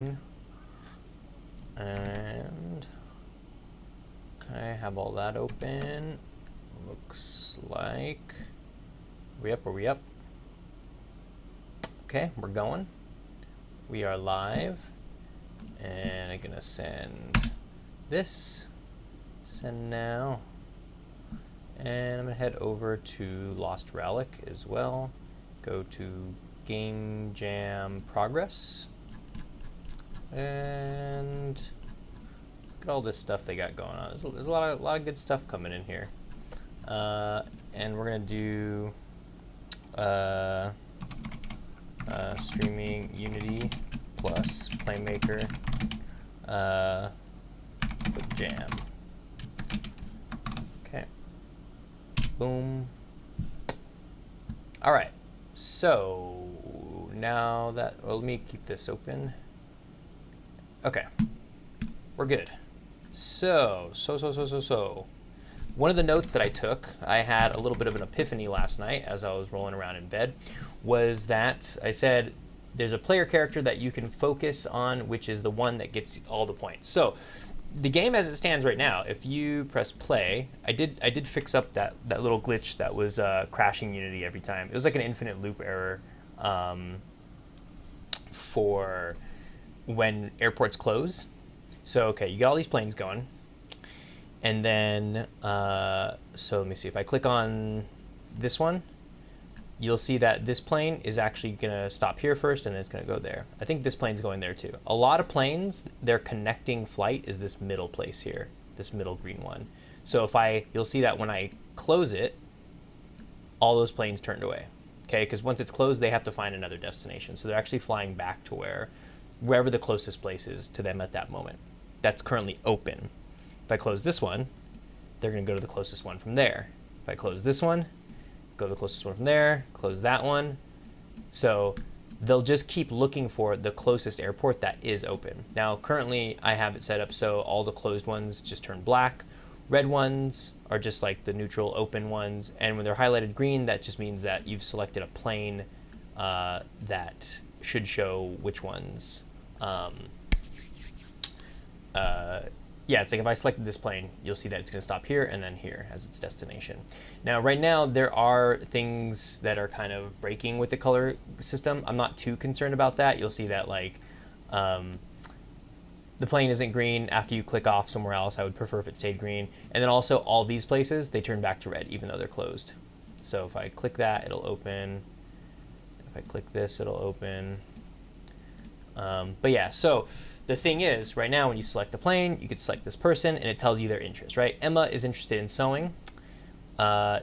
And okay, have all that open. Looks like are we up? Okay, we're going. We are live, and I'm gonna send this. Send now. And I'm gonna head over to Lost Relic as well. Go to GameJam progress. And look at all this stuff they got going on. There's a lot of good stuff coming in here. And we're gonna do streaming Unity plus PlayMaker with Jam. Okay. Boom. All right. So now that, well, let me keep this open. Okay, we're good. So, one of the notes that I took, I had a little bit of an epiphany last night as I was rolling around in bed, was that I said there's a player character that you can focus on, which is the one that gets all the points. So, the game as it stands right now, if you press play, I did fix up that little glitch that was crashing Unity every time. It was like an infinite loop error for when airports close. So, okay, you got all these planes going. And then, so let me see. If I click on this one, you'll see that this plane is actually going to stop here first, and then it's going to go there. I think this plane's going there too. A lot of planes, their connecting flight is this middle place here, this middle green one. So you'll see that when I close it, all those planes turned away. Okay, because once it's closed, they have to find another destination. So they're actually flying back to wherever the closest place is to them at that moment. That's currently open. If I close this one, they're going to go to the closest one from there. If I close this one, go to the closest one from there, close that one. So they'll just keep looking for the closest airport that is open. Now, currently, I have it set up so all the closed ones just turn black. Red ones are just like the neutral open ones. And when they're highlighted green, that just means that you've selected a plane that should show which ones. Yeah, it's like if I selected this plane, you'll see that it's going to stop here and then here as its destination. Now, right now, there are things that are kind of breaking with the color system. I'm not too concerned about that. You'll see that like the plane isn't green after you click off somewhere else. I would prefer if it stayed green. And then also all these places, they turn back to red even though they're closed. So if I click that, it'll open. If I click this, it'll open. But yeah, so the thing is, right now when you select a plane, you could select this person and it tells you their interest, right? Emma is interested in sewing.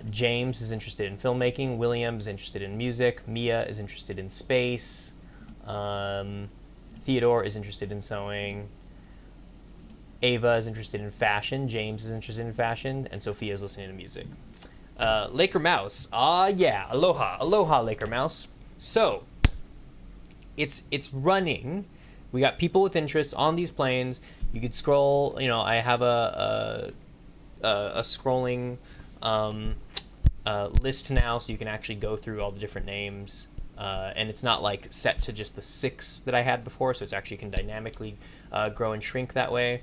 James is interested in filmmaking. William is interested in music. Mia is interested in space. Theodore is interested in sewing. Ava is interested in fashion. James is interested in fashion. And Sophia is listening to music. Laker Mouse. Yeah. Aloha. Aloha, Laker Mouse. So, it's running. We got people with interests on these planes. You could scroll. You know, I have a scrolling list now, so you can actually go through all the different names. And it's not like set to just the 6 that I had before, so it's actually can dynamically grow and shrink that way.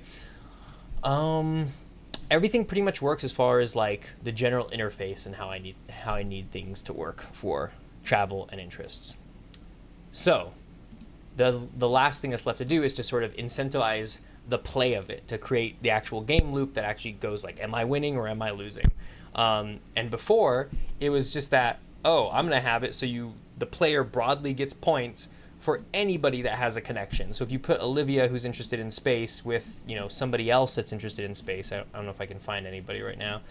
Everything pretty much works as far as like the general interface and how I need things to work for travel and interests. So the last thing that's left to do is to sort of incentivize the play of it, to create the actual game loop that actually goes like, am I winning or am I losing? And before, it was just that, oh, I'm going to have it so the player broadly gets points for anybody that has a connection. So if you put Olivia, who's interested in space, with somebody else that's interested in space, I don't know if I can find anybody right now,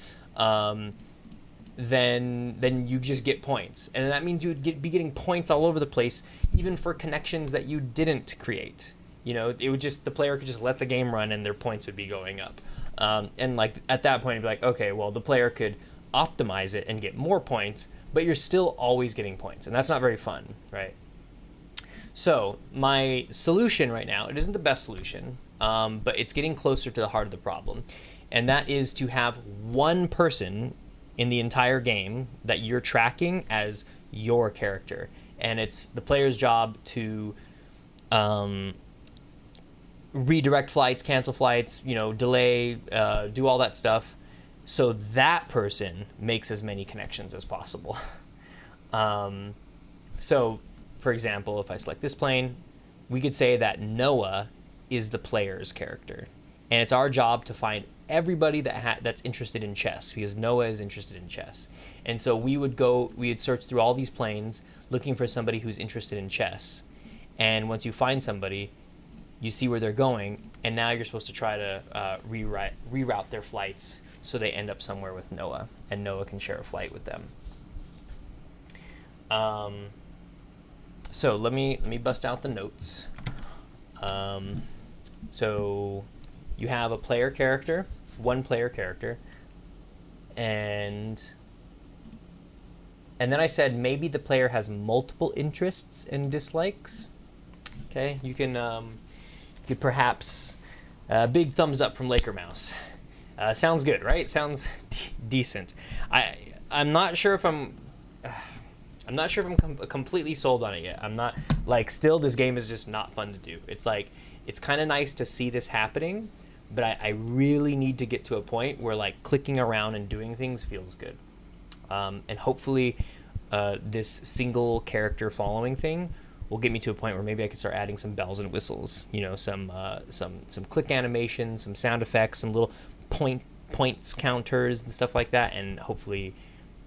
then you just get points. And that means you would be getting points all over the place, even for connections that you didn't create. It would just, the player could just let the game run and their points would be going up. And like at that point, it'd be like, okay, well, the player could optimize it and get more points, but you're still always getting points. And that's not very fun, right? So my solution right now, it isn't the best solution, but it's getting closer to the heart of the problem. And that is to have one person in the entire game that you're tracking as your character. And it's the player's job to redirect flights, cancel flights, delay, do all that stuff, so that person makes as many connections as possible. So, for example, if I select this plane, we could say that Noah is the player's character, and it's our job to find everybody that's interested in chess, because Noah is interested in chess. And so we would search through all these planes looking for somebody who's interested in chess. And once you find somebody, you see where they're going, and now you're supposed to try to reroute their flights so they end up somewhere with Noah, and Noah can share a flight with them. So let me bust out the notes. So you have a player character, one player character, and then I said maybe the player has multiple interests and dislikes. Okay, you can perhaps big thumbs up from Laker Mouse. Sounds good, right? Sounds decent. I'm not sure if I'm completely sold on it yet. I'm not, still this game is just not fun to do. It's kind of nice to see this happening, but I really need to get to a point where clicking around and doing things feels good. And hopefully this single character following thing will get me to a point where maybe I can start adding some bells and whistles, some click animations, some sound effects, some little points counters and stuff like that, and hopefully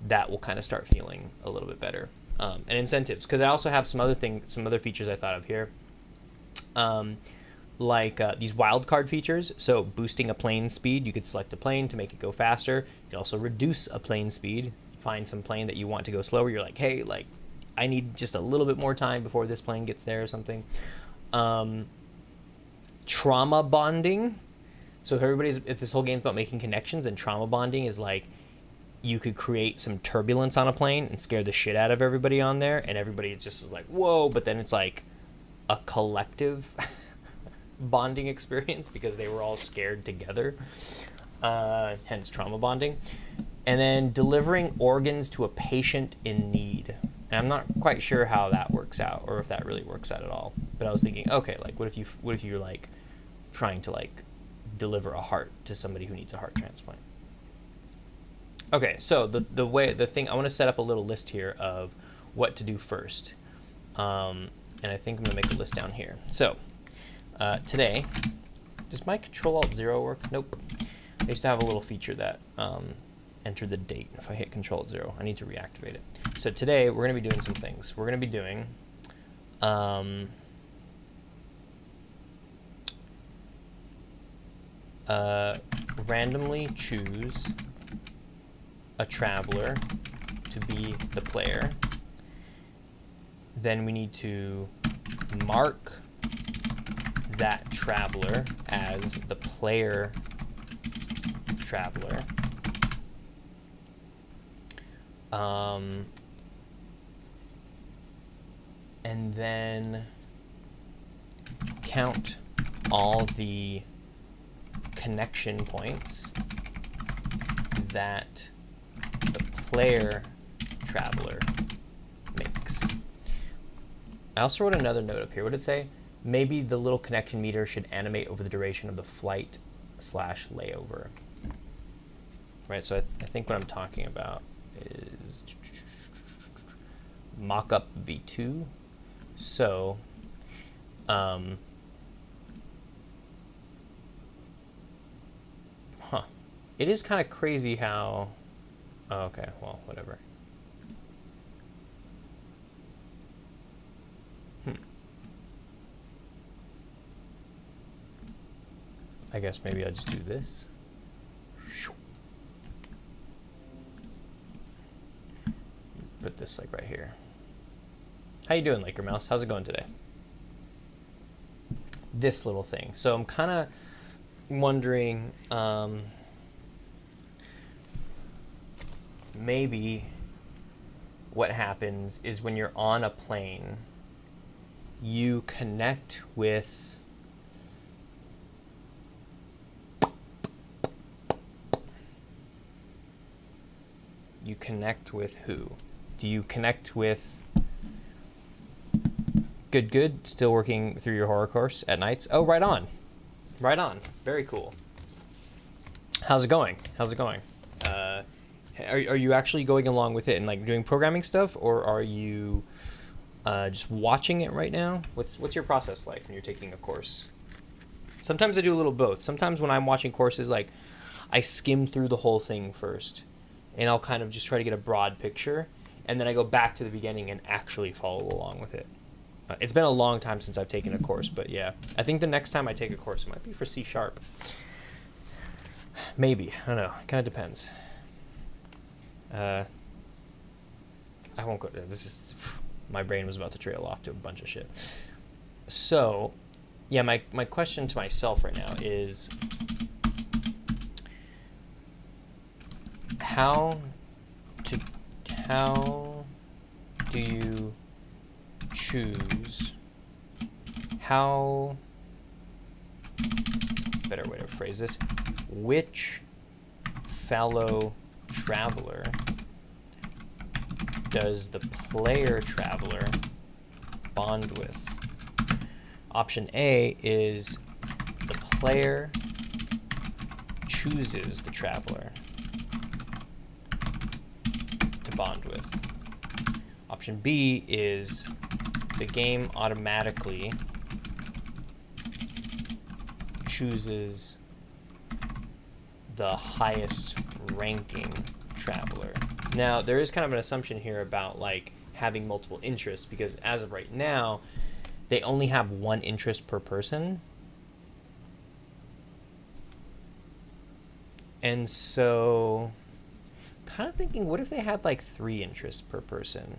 that will kind of start feeling a little bit better. And incentives, because I also have some other features I thought of here, these wildcard features. So boosting a plane speed, you could select a plane to make it go faster. You can also reduce a plane speed, find some plane that you want to go slower. You're like, hey, I need just a little bit more time before this plane gets there or something. Trauma bonding. So if this whole game's about making connections, and trauma bonding is you could create some turbulence on a plane and scare the shit out of everybody on there, and everybody just is like, whoa, but then it's a collective bonding experience because they were all scared together, hence trauma bonding. And then delivering organs to a patient in need. And I'm not quite sure how that works out, or if that really works out at all. But I was thinking, okay, what if you're trying to deliver a heart to somebody who needs a heart transplant? Okay, so the thing, I want to set up a little list here of what to do first. And I think I'm going to make a list down here. So today, does my Control-Alt-0 work? Nope. I used to have a little feature that enter the date. If I hit Control-Alt-0, I need to reactivate it. So today, we're going to be doing some things. We're going to be doing randomly choose a traveler to be the player. Then we need to mark that traveler as the player traveler. And then count all the connection points that the player traveler makes. I also wrote another note up here. What did it say? Maybe the little connection meter should animate over the duration of the flight/layover. Right, so I think what I'm talking about is mockup v2. So it is kind of crazy how, oh, okay, well, whatever. I guess maybe I'll just do this. Put this right here. How you doing, Laker Mouse? How's it going today? This little thing. So I'm kind of wondering, maybe what happens is when you're on a plane, you connect with who? Do you connect with Good, still working through your horror course at nights? Oh, right on. Right on. Very cool. How's it going? Are you actually going along with it and like doing programming stuff, or are you just watching it right now? What's your process like when you're taking a course? Sometimes I do a little both. Sometimes when I'm watching courses, like I skim through the whole thing first, and I'll kind of just try to get a broad picture, and then I go back to the beginning and actually follow along with it. It's been a long time since I've taken a course, but yeah, I think the next time I take a course it might be for C#. Maybe, I don't know. It kind of depends. I won't go. My brain was about to trail off to a bunch of shit. So, yeah, my question to myself right now is, how do you choose? Better way to phrase this. Which fellow traveler does the player traveler bond with? Option A is the player chooses the traveler to bond with. Option B is the game automatically chooses the highest ranking traveler. Now, there is kind of an assumption here about like having multiple interests, because as of right now, they only have one interest per person. And so, kind of thinking, what if they had like 3 interests per person?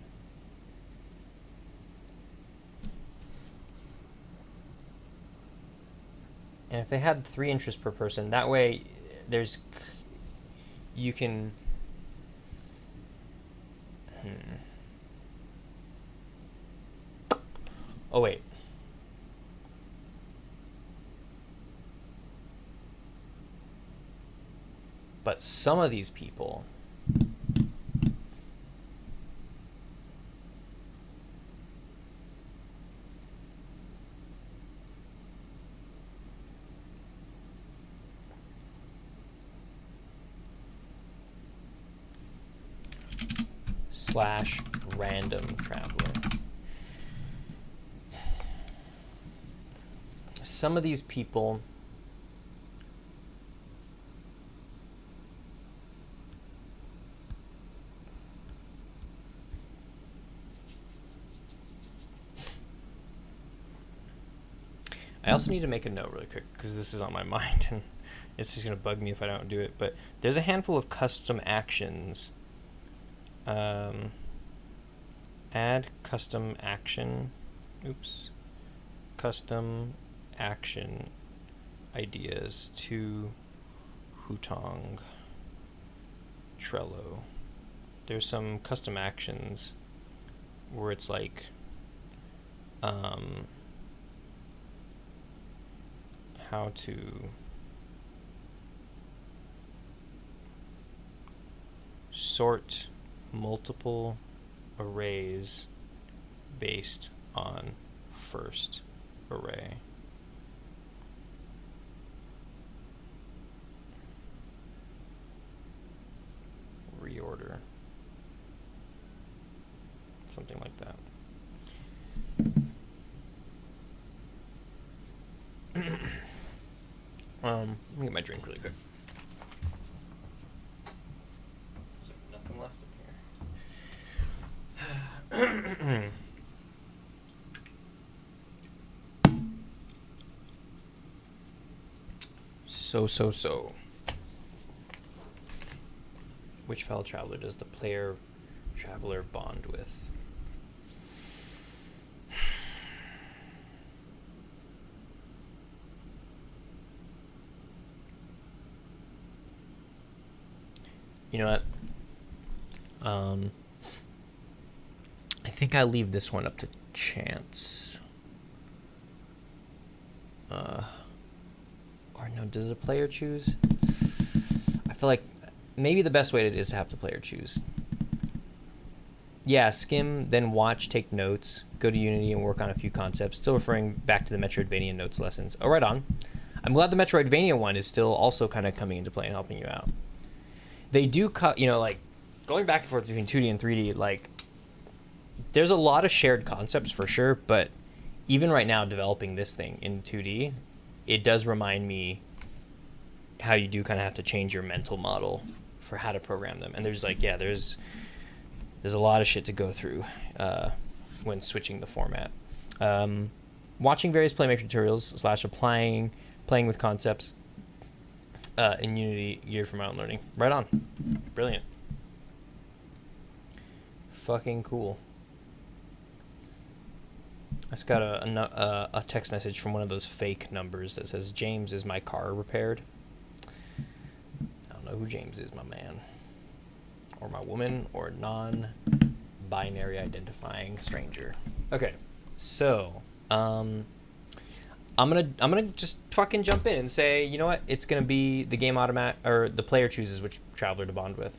And if they had 3 interests per person, that way you can oh wait, but some of these people / random traveler. Some of these people I also need to make a note really quick, because this is on my mind and it's just going to bug me if I don't do it, but there's a handful of custom actions. Add custom action. Custom action ideas to Hutong Trello. There's some custom actions where it's like how to sort multiple arrays based on first array. Reorder. Something like that. Let me get my drink really quick. So nothing left in here. So. Which fellow traveler does the player traveler bond with? You know what? I think I leave this one up to chance. Or no, does the player choose? I feel like maybe the best way to do it is to have the player choose. Yeah, skim, then watch, take notes, go to Unity and work on a few concepts. Still referring back to the Metroidvania notes lessons. Oh, right on. I'm glad the Metroidvania one is still also kind of coming into play and helping you out. They do cut, like going back and forth between 2D and 3D, like there's a lot of shared concepts for sure, but even right now developing this thing in 2D, it does remind me how you do kind of have to change your mental model for how to program them. And there's there's a lot of shit to go through when switching the format. Watching various PlayMaker tutorials / playing with concepts in Unity geared for my own learning. Right on. Brilliant. Fucking cool. I just got a text message from one of those fake numbers that says, James, is my car repaired? I don't know who James is, my man. Or my woman, or non-binary identifying stranger. Okay, so I'm gonna just fucking jump in and say, you know what? It's gonna be the game or the player chooses which traveler to bond with.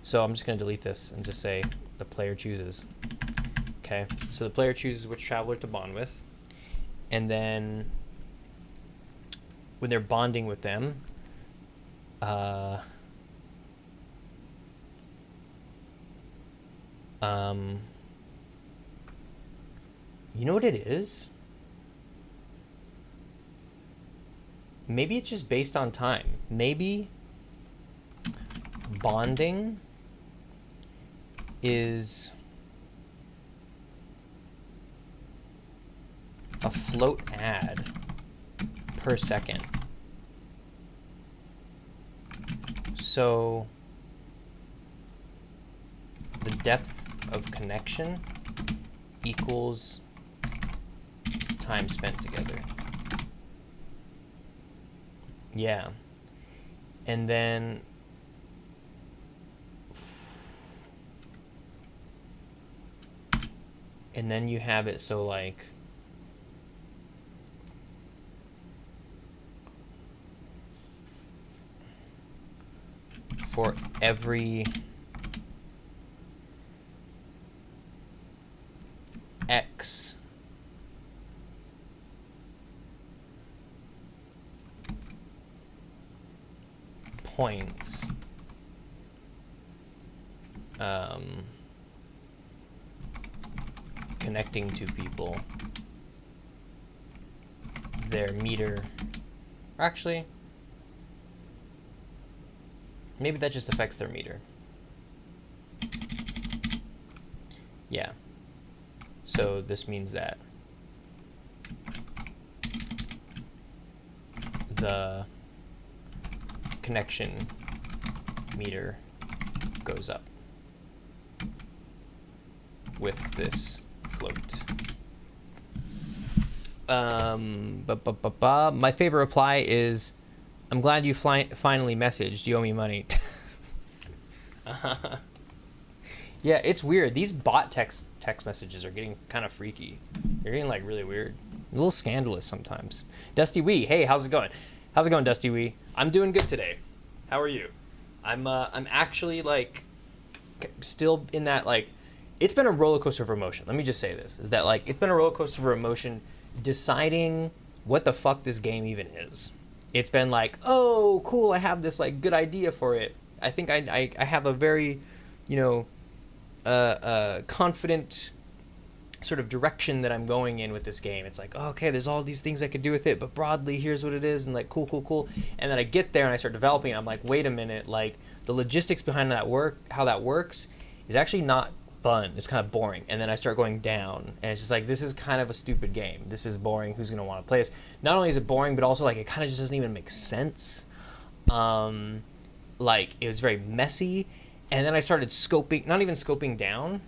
So I'm just gonna delete this and just say the player chooses. Okay, so the player chooses which traveler to bond with, and then when they're bonding with them, you know what it is? Maybe it's just based on time. Maybe bonding is a float ad per second. So the depth of connection equals time spent together. Yeah. And then you have it so like for every X points connecting to people, their meter, or actually maybe that just affects their meter. Yeah. So this means that the connection meter goes up with this float. My favorite reply is, I'm glad you finally messaged. You owe me money. Yeah, it's weird. These bot text messages are getting kind of freaky. They're getting like really weird. A little scandalous sometimes. Dusty Wee, hey, how's it going? How's it going, Dusty Wee? I'm doing good today. How are you? I'm actually like still in that like, it's been a roller coaster of emotion. Let me just say this, is that like it's been a roller coaster of emotion deciding what the fuck this game even is. It's been like, oh, cool, I have this like good idea for it. I think I have a very, confident sort of direction that I'm going in with this game. It's like, oh, okay, there's all these things I could do with it, but broadly, here's what it is, and like, cool. And then I get there and I start developing, and I'm like, wait a minute, like the logistics behind how that works is actually not fun. It's kind of boring. And then I start going down, and it's just like, this is kind of a stupid game. This is boring. Who's gonna want to play this? Not only is it boring, but also like it kind of just doesn't even make sense. Like it was very messy. And then I started not even scoping down.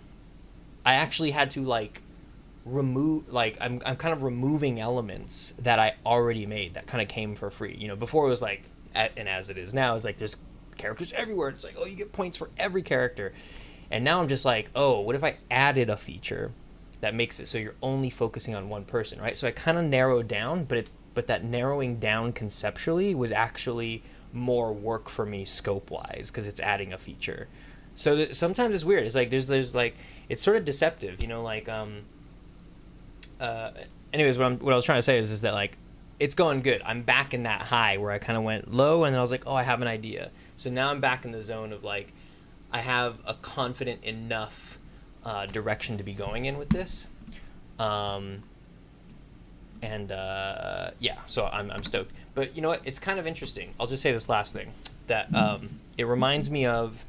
I actually had to like remove, like I'm kind of removing elements that I already made that kind of came for free. Before it was like, and as it is now, it's like there's characters everywhere. It's like, oh, you get points for every character. And now I'm just like, oh, what if I added a feature that makes it so you're only focusing on one person, right? So I kind of narrowed down, but that narrowing down conceptually was actually more work for me scope-wise because it's adding a feature. So sometimes it's weird. It's like there's like, it's sort of deceptive, like anyways, what I was trying to say is that like it's going good. I'm back in that high where I kind of went low, and then I was like, oh, I have an idea. So now I'm back in the zone of like, I have a confident enough direction to be going in with this. Yeah, so I'm stoked. But you know what? It's kind of interesting. I'll just say this last thing, that it reminds me of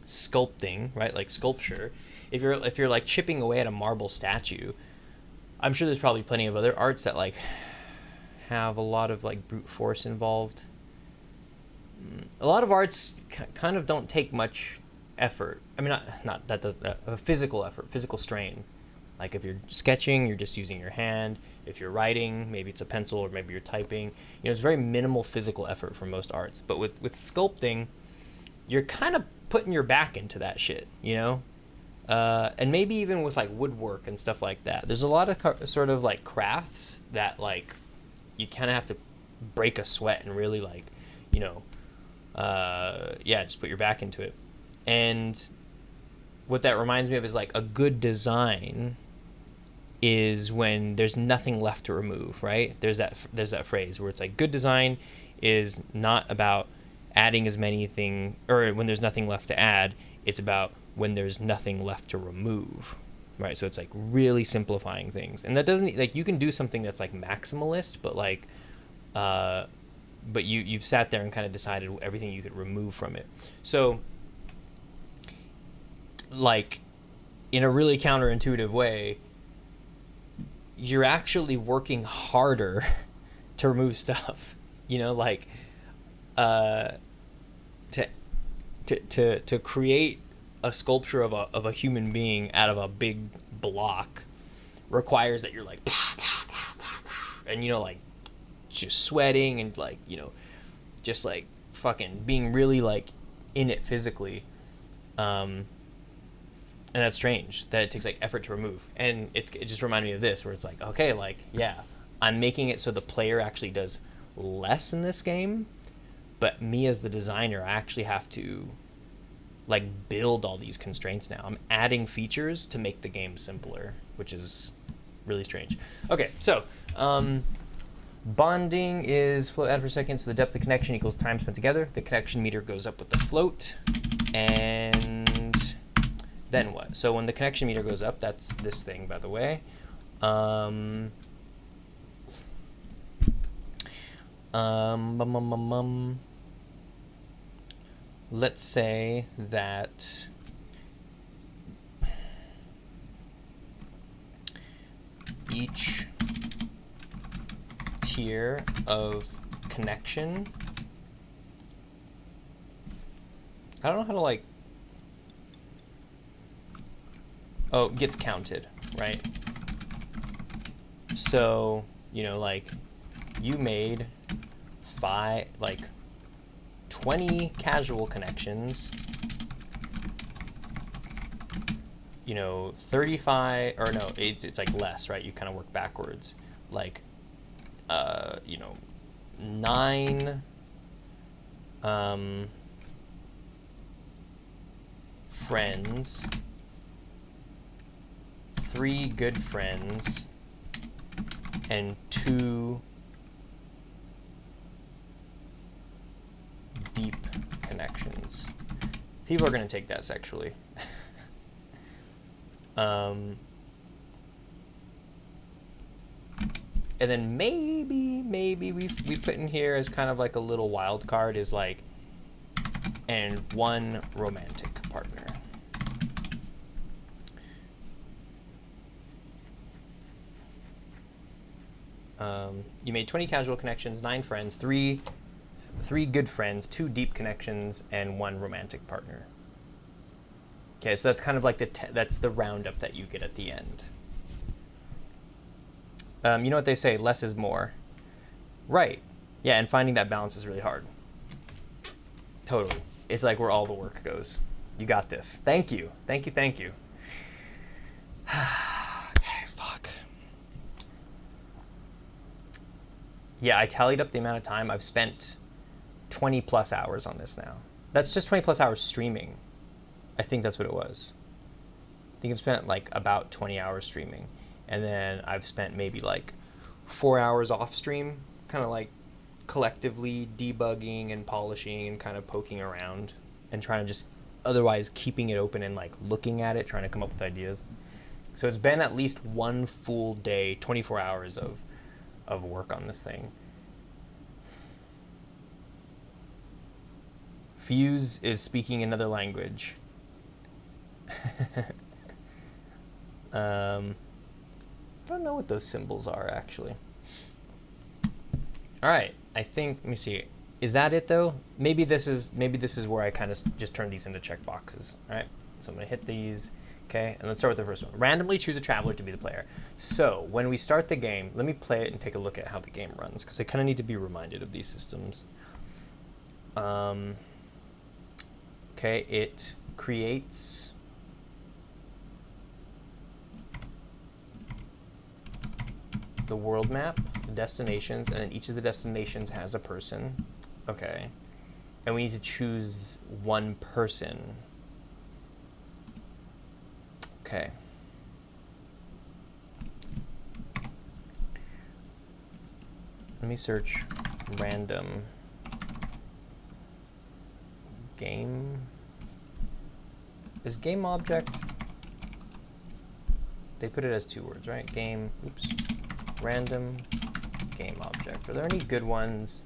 sculpting, right? Like sculpture. If you're like chipping away at a marble statue, I'm sure there's probably plenty of other arts that like have a lot of like brute force involved. A lot of arts kind of don't take much effort. I mean, not that does physical effort, physical strain. Like if you're sketching, you're just using your hand. If you're writing, maybe it's a pencil, or maybe you're typing. You know, it's very minimal physical effort for most arts. But with sculpting, you're kind of putting your back into that shit, you know? And maybe even with like woodwork and stuff like that. There's a lot of sort of like crafts that like you kind of have to break a sweat and really like, you know, just put your back into it. And what that reminds me of is like a good design is when there's nothing left to remove, right? There's that phrase where it's like good design is not about adding as many things, or when there's nothing left to add, it's about when there's nothing left to remove, right? So it's like really simplifying things. And that doesn't, like, you can do something that's like maximalist, but like but you've sat there and kind of decided everything you could remove from it. So like in a really counterintuitive way, you're actually working harder to remove stuff, you know, like to create a sculpture of a human being out of a big block requires that you're like, and you know, like just sweating and like, you know, just like fucking being really like in it physically. And that's strange that it takes like effort to remove. And it just reminded me of this, where it's like, okay, like, yeah, I'm making it so the player actually does less in this game, but me as the designer, I actually have to like build all these constraints now. I'm adding features to make the game simpler, which is really strange. Okay, so bonding is float add per second, so the depth of connection equals time spent together. The connection meter goes up with the float, and then what? So when the connection meter goes up, that's this thing, by the way. Let's say that each tier of connection, I don't know how to like, gets counted, right? So, you know, like you made 20 casual connections, you know, 35, or no, it's like less, right? You kind of work backwards. Like, you know, 9 friends, 3 good friends, and 2 deep connections. People are going to take that sexually. And then maybe we put in here as kind of like a little wild card is like, and 1 romantic partner. You made 20 casual connections, 9 friends, 3 good friends, 2 deep connections, and 1 romantic partner. Okay, so that's kind of like that's the roundup that you get at the end. You know what they say, less is more. Right. Yeah, and finding that balance is really hard. Totally. It's like where all the work goes. You got this. Thank you. Thank you, thank you. Okay, fuck. Yeah, I tallied up the amount of time I've spent 20 plus hours on this now. That's just 20 plus hours streaming. I think that's what it was. I think I've spent like about 20 hours streaming. And then I've spent maybe like 4 hours off stream, kind of like collectively debugging and polishing and kind of poking around and trying to just otherwise keeping it open and like looking at it, trying to come up with ideas. So it's been at least one full day, 24 hours of work on this thing. Fuse is speaking another language. I don't know what those symbols are actually. All right, I think, let me see. Is that it though? Maybe this is where I kind of just turn these into checkboxes. All right, so I'm gonna hit these. Okay, and let's start with the first one. Randomly choose a traveler to be the player. So when we start the game, let me play it and take a look at how the game runs, because I kind of need to be reminded of these systems. Okay, it creates the world map, the destinations, and then each of the destinations has a person. Okay, and we need to choose one person. Okay. Let me search random game. Is game object? They put it as 2 words, right? Game, oops. Random game object. Are there any good ones?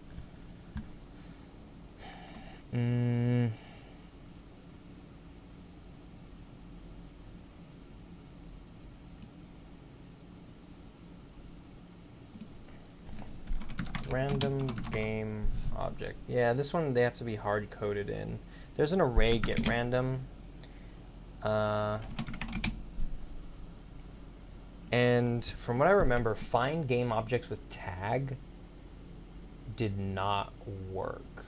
Random game object. Yeah, this one they have to be hard coded in. There's an array get random. And from what I remember, find game objects with tag did not work.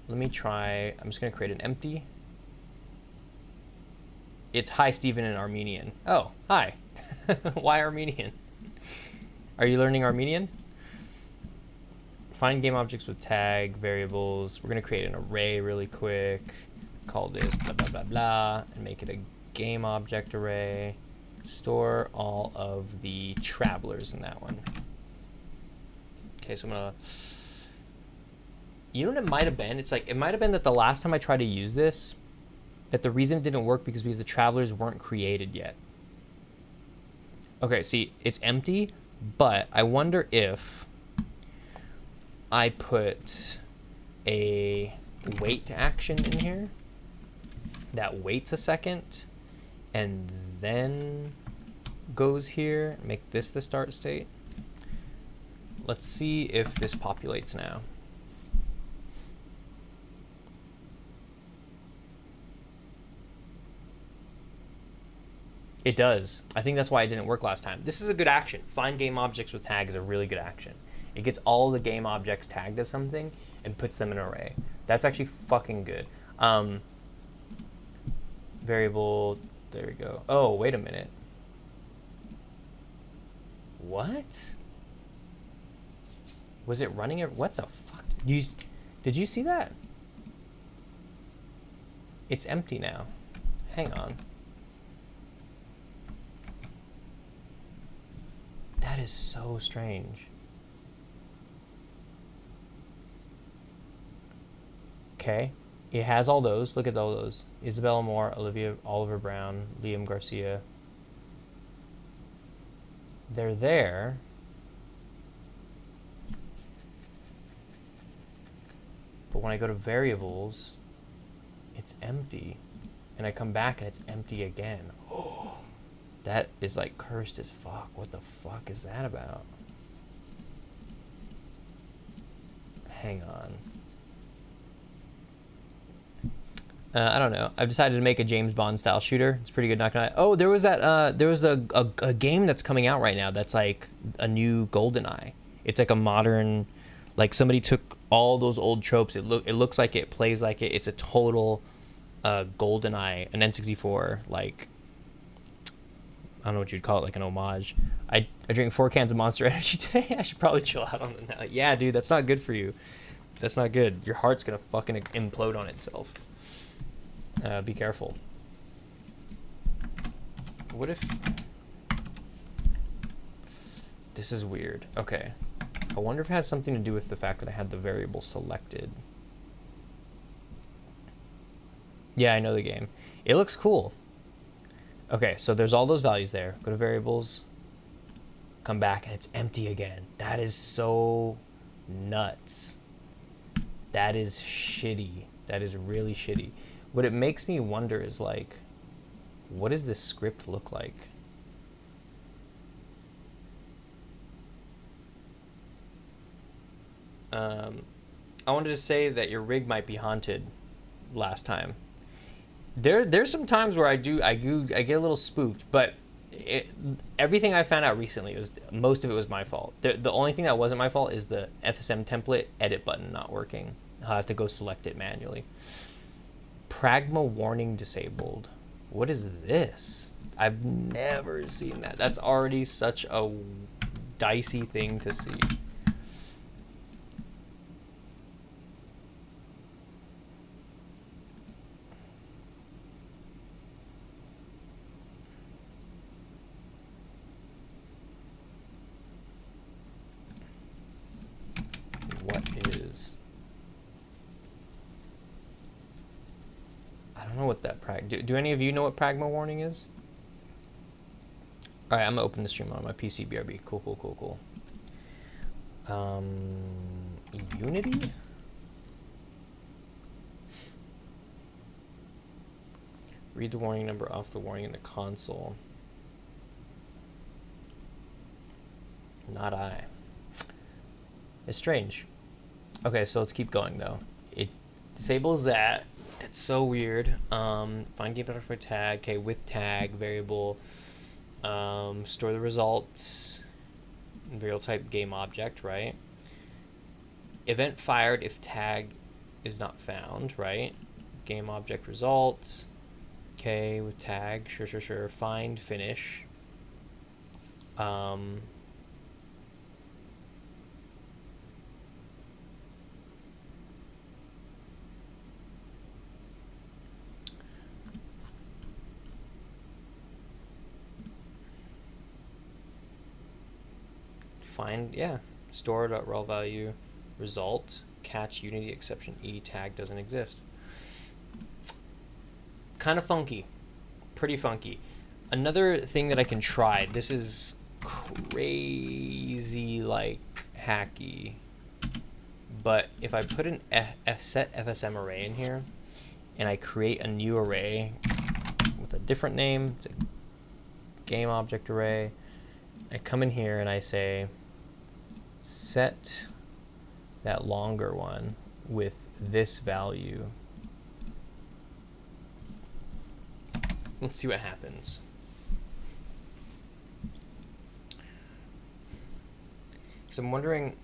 Let me try, I'm just gonna create an empty. It's hi Stephen in Armenian. Oh, hi. Why Armenian? Are you learning Armenian? Find game objects with tag variables. We're gonna create an array really quick. Call this blah, blah, blah, blah, and make it a game object array. Store all of the travelers in that one. Okay, so I'm gonna, you know what it might have been? It's like, it might have been that the last time I tried to use this, that the reason it didn't work because the travelers weren't created yet. Okay, see, it's empty, but I wonder if I put a wait action in here that waits a second and then goes here, make this the start state. Let's see if this populates now. It does. I think that's why it didn't work last time. This is a good action. Find game objects with tag is a really good action. It gets all the game objects tagged as something and puts them in an array. That's actually fucking good. Variable, there we go. Oh, wait a minute. What? Was it running it? What the fuck? Did you see that? It's empty now. Hang on. That is so strange. Okay, it has all those. Look at all those. Isabella Moore, Olivia Oliver Brown, Liam Garcia. They're there. But when I go to variables, it's empty. And I come back and it's empty again. Oh, that is like cursed as fuck. What the fuck is that about? Hang on. I don't know. I've decided to make a James Bond style shooter. It's pretty good, not gonna lie. Oh, there was that. There was a game that's coming out right now that's like a new GoldenEye. It's like a modern, like somebody took all those old tropes. It looks like it, plays like it. It's a total GoldenEye, an N64, like, I don't know what you'd call it, like an homage. I drank 4 cans of Monster Energy today. I should probably chill out on the night. Yeah, dude, that's not good for you. That's not good. Your heart's gonna fucking implode on itself. Be careful. What if... This is weird. Okay. I wonder if it has something to do with the fact that I had the variable selected. Yeah, I know the game. It looks cool. Okay, so there's all those values there. Go to variables, come back, and it's empty again. That is so nuts. That is shitty. That is really shitty. What it makes me wonder is, like, what does this script look like? I wanted to say that your rig might be haunted last time. There's some times where I get a little spooked, but everything I found out recently was most of it was my fault. The only thing that wasn't my fault is the FSM template edit button not working. I'll have to go select it manually. Pragma warning disabled. What is this? I've never seen that. That's already such a dicey thing to see. What that do any of you know what pragma warning is? All right, I'm gonna open the stream on my PC. BRB. Cool. Unity. Read the warning number off the warning in the console. Not I. It's strange. Okay, so let's keep going though. It disables that. That's so weird. Find game.object tag. Okay, with tag variable. Store the results. Variable type game object, right? Event fired if tag is not found, right? Game object results. Okay, with tag. Sure. Find finish. Find, yeah, store.rel value result catch Unity exception E tag doesn't exist. Kind of funky, pretty funky. Another thing that I can try, this is crazy like hacky, but if I put an set FSM array in here and I create a new array with a different name, it's a game object array, I come in here and I say set that longer one with this value. Let's see what happens. Because I'm wondering,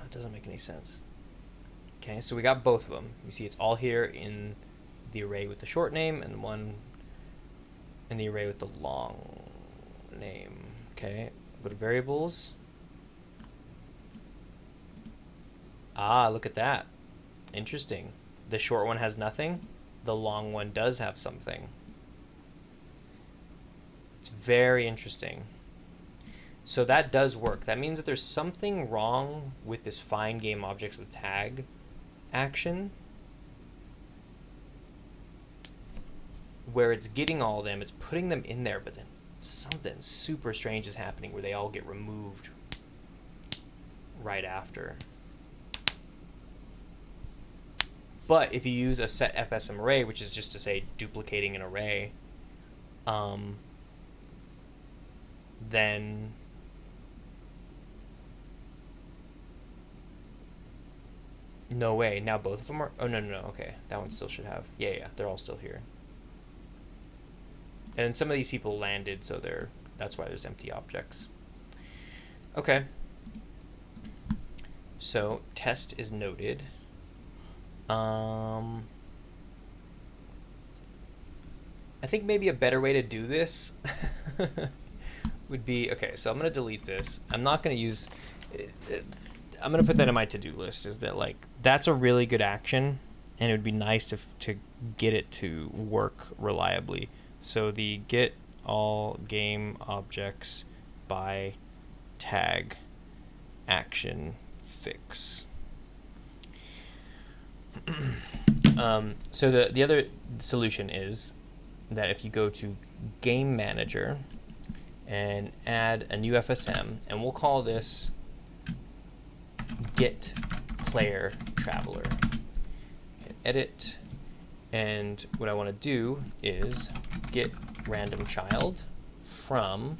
that doesn't make any sense. Okay, so we got both of them. You see it's all here in the array with the short name and the one in the array with the long name. Okay, go to variables. Ah, look at that. Interesting. The short one has nothing. The long one does have something. It's very interesting. So that does work. That means that there's something wrong with this find game objects with tag action, where it's getting all of them, it's putting them in there, but then something super strange is happening where they all get removed right after. But if you use a set FSM array, which is just to say duplicating an array, then no way. Now both of them are. Oh no. Okay, that one still should have. Yeah. They're all still here. And some of these people landed, so that's why there's empty objects. Okay. So test is noted. I think maybe a better way to do this would be, okay, so I'm going to delete this. I'm not going to use, I'm going to put that in my to-do list, is that, like, that's a really good action, and it would be nice to get it to work reliably. So the get all game objects by tag action fix. So the other solution is that if you go to Game Manager and add a new FSM, and we'll call this Get Player Traveler. Hit edit, and what I want to do is get random child from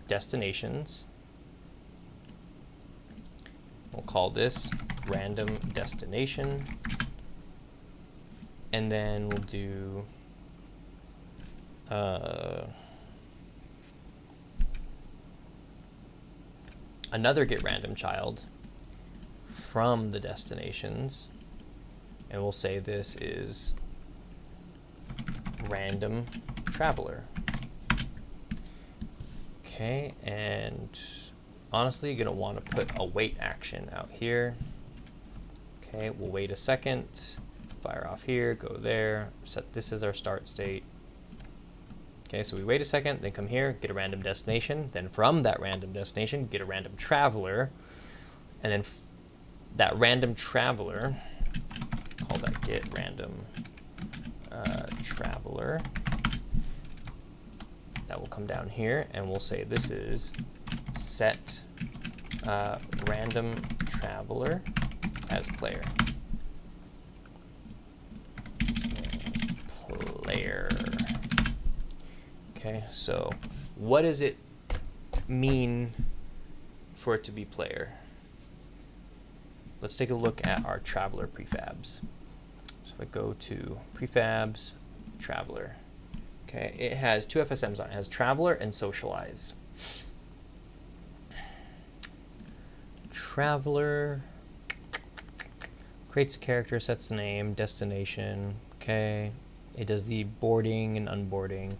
destinations. We'll call this random destination, and then we'll do another get random child from the destinations, and we'll say this is random traveler. Okay, and honestly, you're going to want to put a wait action out here. Okay, we'll wait a second, fire off here, go there, set this as our start state. Okay, so we wait a second, then come here, get a random destination, then from that random destination, get a random traveler, and then that random traveler, call that get random traveler. That will come down here, and we'll say this is set random traveler as player. Player. Okay, so what does it mean for it to be player? Let's take a look at our traveler prefabs. So if I go to prefabs, traveler. Okay, it has two FSMs on it. It has traveler and socialize. Traveler creates a character, sets the name, destination. Okay, it does the boarding and unboarding.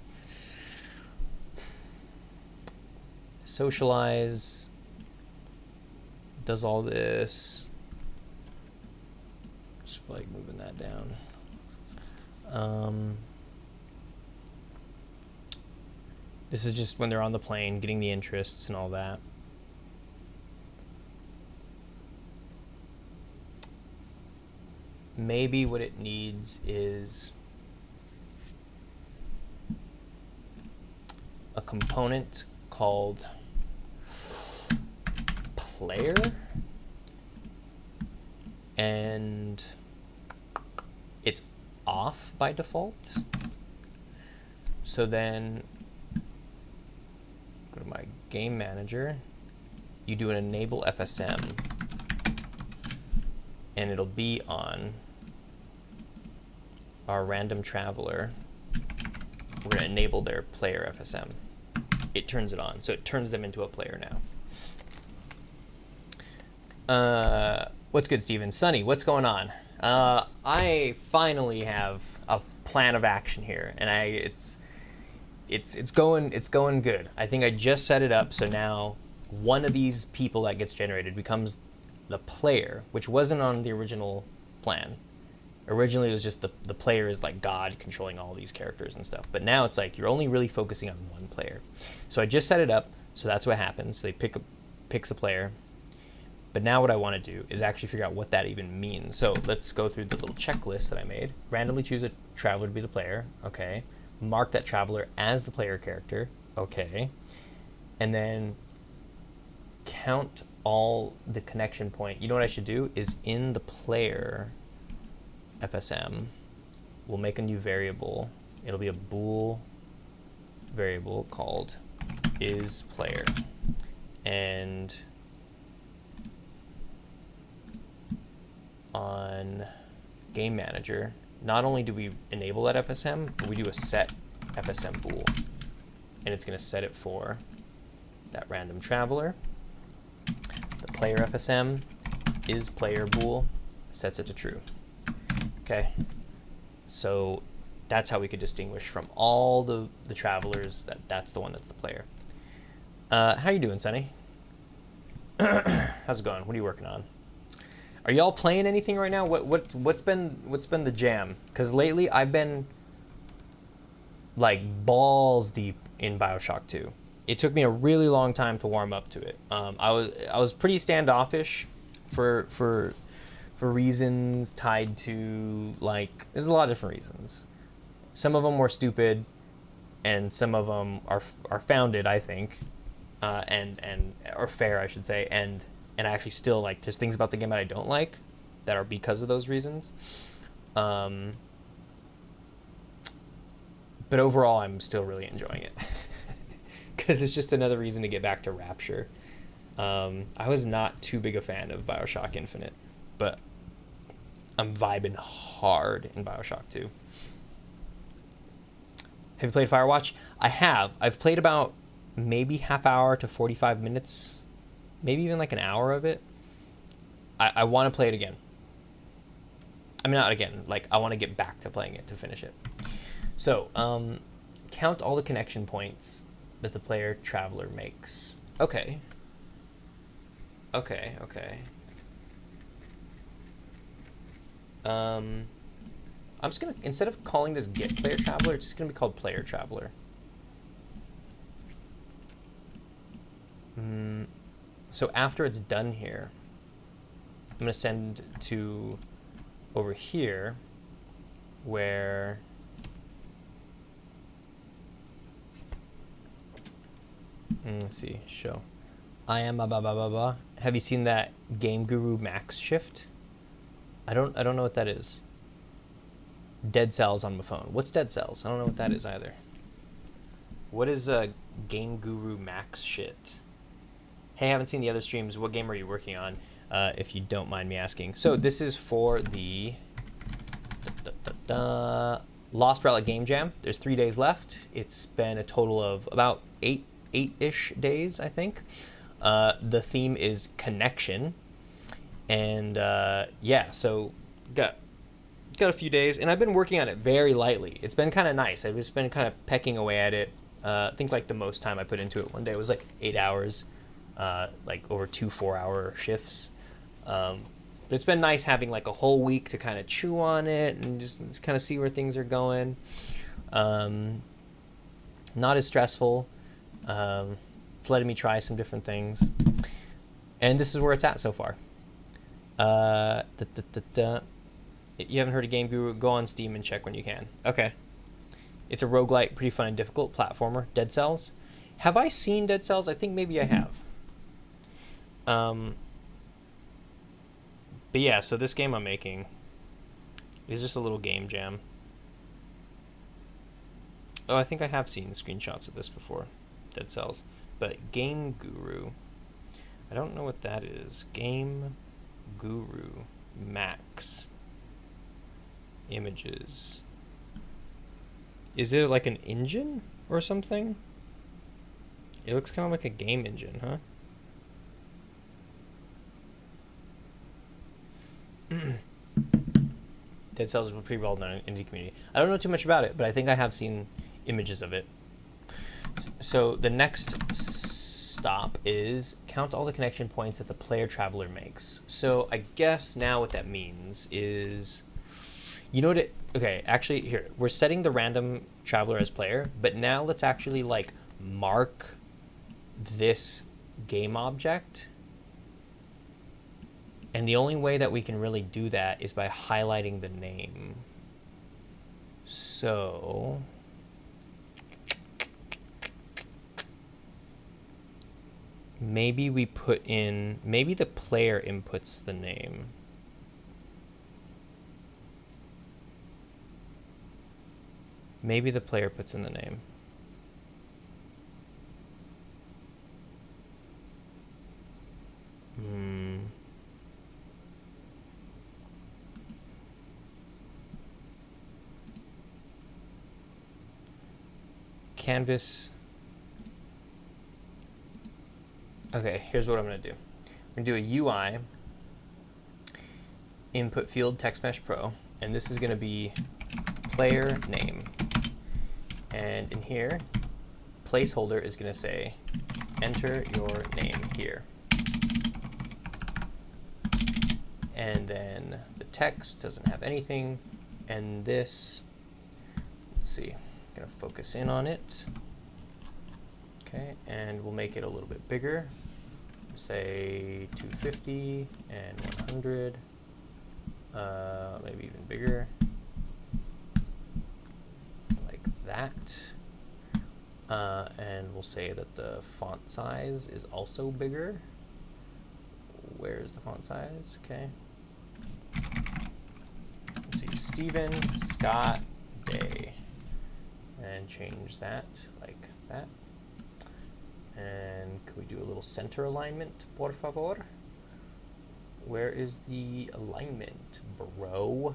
Socialize does all this. Just like moving that down. This is just when they're on the plane, getting the interests and all that. Maybe what it needs is a component called player, and it's off by default. So then go to my game manager, you do an enable FSM, and it'll be on our random traveler. We're going to enable their player FSM. It turns it on, so it turns them into a player now. What's good, Steven? Sunny, what's going on? I finally have a plan of action here, and it's going good. I think I just set it up, so now one of these people that gets generated becomes the player, which wasn't on the original plan. Originally, it was just the player is like God controlling all these characters and stuff. But now it's like you're only really focusing on one player. So I just set it up, so that's what happens. So they picks a player. But now what I want to do is actually figure out what that even means. So let's go through the little checklist that I made. Randomly choose a traveler to be the player. Okay. Mark that traveler as the player character. Okay. And then count all the connection point. You know what I should do is in the player FSM, we'll make a new variable. It'll be a bool variable called isPlayer. And on Game Manager, not only do we enable that FSM, but we do a set FSM bool. And it's going to set it for that random traveler. The player FSM isPlayer bool sets it to true. Okay, so that's how we could distinguish from all the travelers that's the one that's the player. How you doing, Sunny? How's it going? What are you working on? Are y'all playing anything right now? What's been the jam? Because lately I've been like balls deep in BioShock 2. it took me a really long time to warm up to it. I was pretty standoffish for reasons tied to, like, there's a lot of different reasons. Some of them were stupid, and some of them are founded, I think, and or fair, I should say, and I actually still like. There's things about the game that I don't like that are because of those reasons. But overall, I'm still really enjoying it because it's just another reason to get back to Rapture. I was not too big a fan of BioShock Infinite, but I'm vibing hard in BioShock 2. Have you played Firewatch? I have. I've played about maybe half hour to 45 minutes, maybe even like an hour of it. I want to play it again. I mean, not again. Like, I want to get back to playing it to finish it. So, count all the connection points that the player traveler makes. Okay. I'm just gonna, instead of calling this get player traveler, it's just gonna be called player traveler. So after it's done here, I'm gonna send to over here where let's see, show. I am blah blah blah blah. Have you seen that Game Guru Max shift? I don't know what that is. Dead cells on my phone. What's dead cells? I don't know what that is either. What is a Game Guru Max shit? Hey, I haven't seen the other streams. What game are you working on? If you don't mind me asking. So this is for the Lost Relic GameJam. There's 3 days left. It's been a total of about eight-ish days, I think. The theme is connection, and yeah, so got a few days, and I've been working on it very lightly. It's been kind of nice. I've just been kind of pecking away at it. I think like the most time I put into it one day was like 8 hours, like over 2 4-hour shifts. But it's been nice having like a whole week to kind of chew on it and just kind of see where things are going. Not as stressful. It's letting me try some different things, and this is where it's at so far. You haven't heard of Game Guru? Go on Steam and check when you can. Okay. It's a roguelite, pretty fun and difficult platformer. Dead Cells. Have I seen Dead Cells? I think maybe I have. But yeah, so this game I'm making is just a little game jam. Oh, I think I have seen screenshots of this before. Dead Cells. But Game Guru, I don't know what that is. Game Guru Max images. Is it like an engine or something? It looks kind of like a game engine, huh? Dead Cells is pretty well known in the indie community. I don't know too much about it, but I think I have seen images of it. So the next stop is count all the connection points that the player traveler makes. So I guess now what that means is, you know what it, okay, actually here, we're setting the random traveler as player, but now let's actually like mark this game object. And the only way that we can really do that is by highlighting the name. So maybe we put in, maybe the player inputs the name. Maybe the player puts in the name. Canvas. Okay, here's what I'm going to do. We're going to do a UI input field text mesh pro, and this is going to be player name. And in here, placeholder is going to say enter your name here. And then the text doesn't have anything, and this, let's see, I'm going to focus in on it. Okay, and we'll make it a little bit bigger. Say 250 and 100, maybe even bigger, like that. And we'll say that the font size is also bigger. Where's the font size? Okay. Let's see, Stephen Scott Day, and change that like that. And can we do a little center alignment, por favor? Where is the alignment, bro?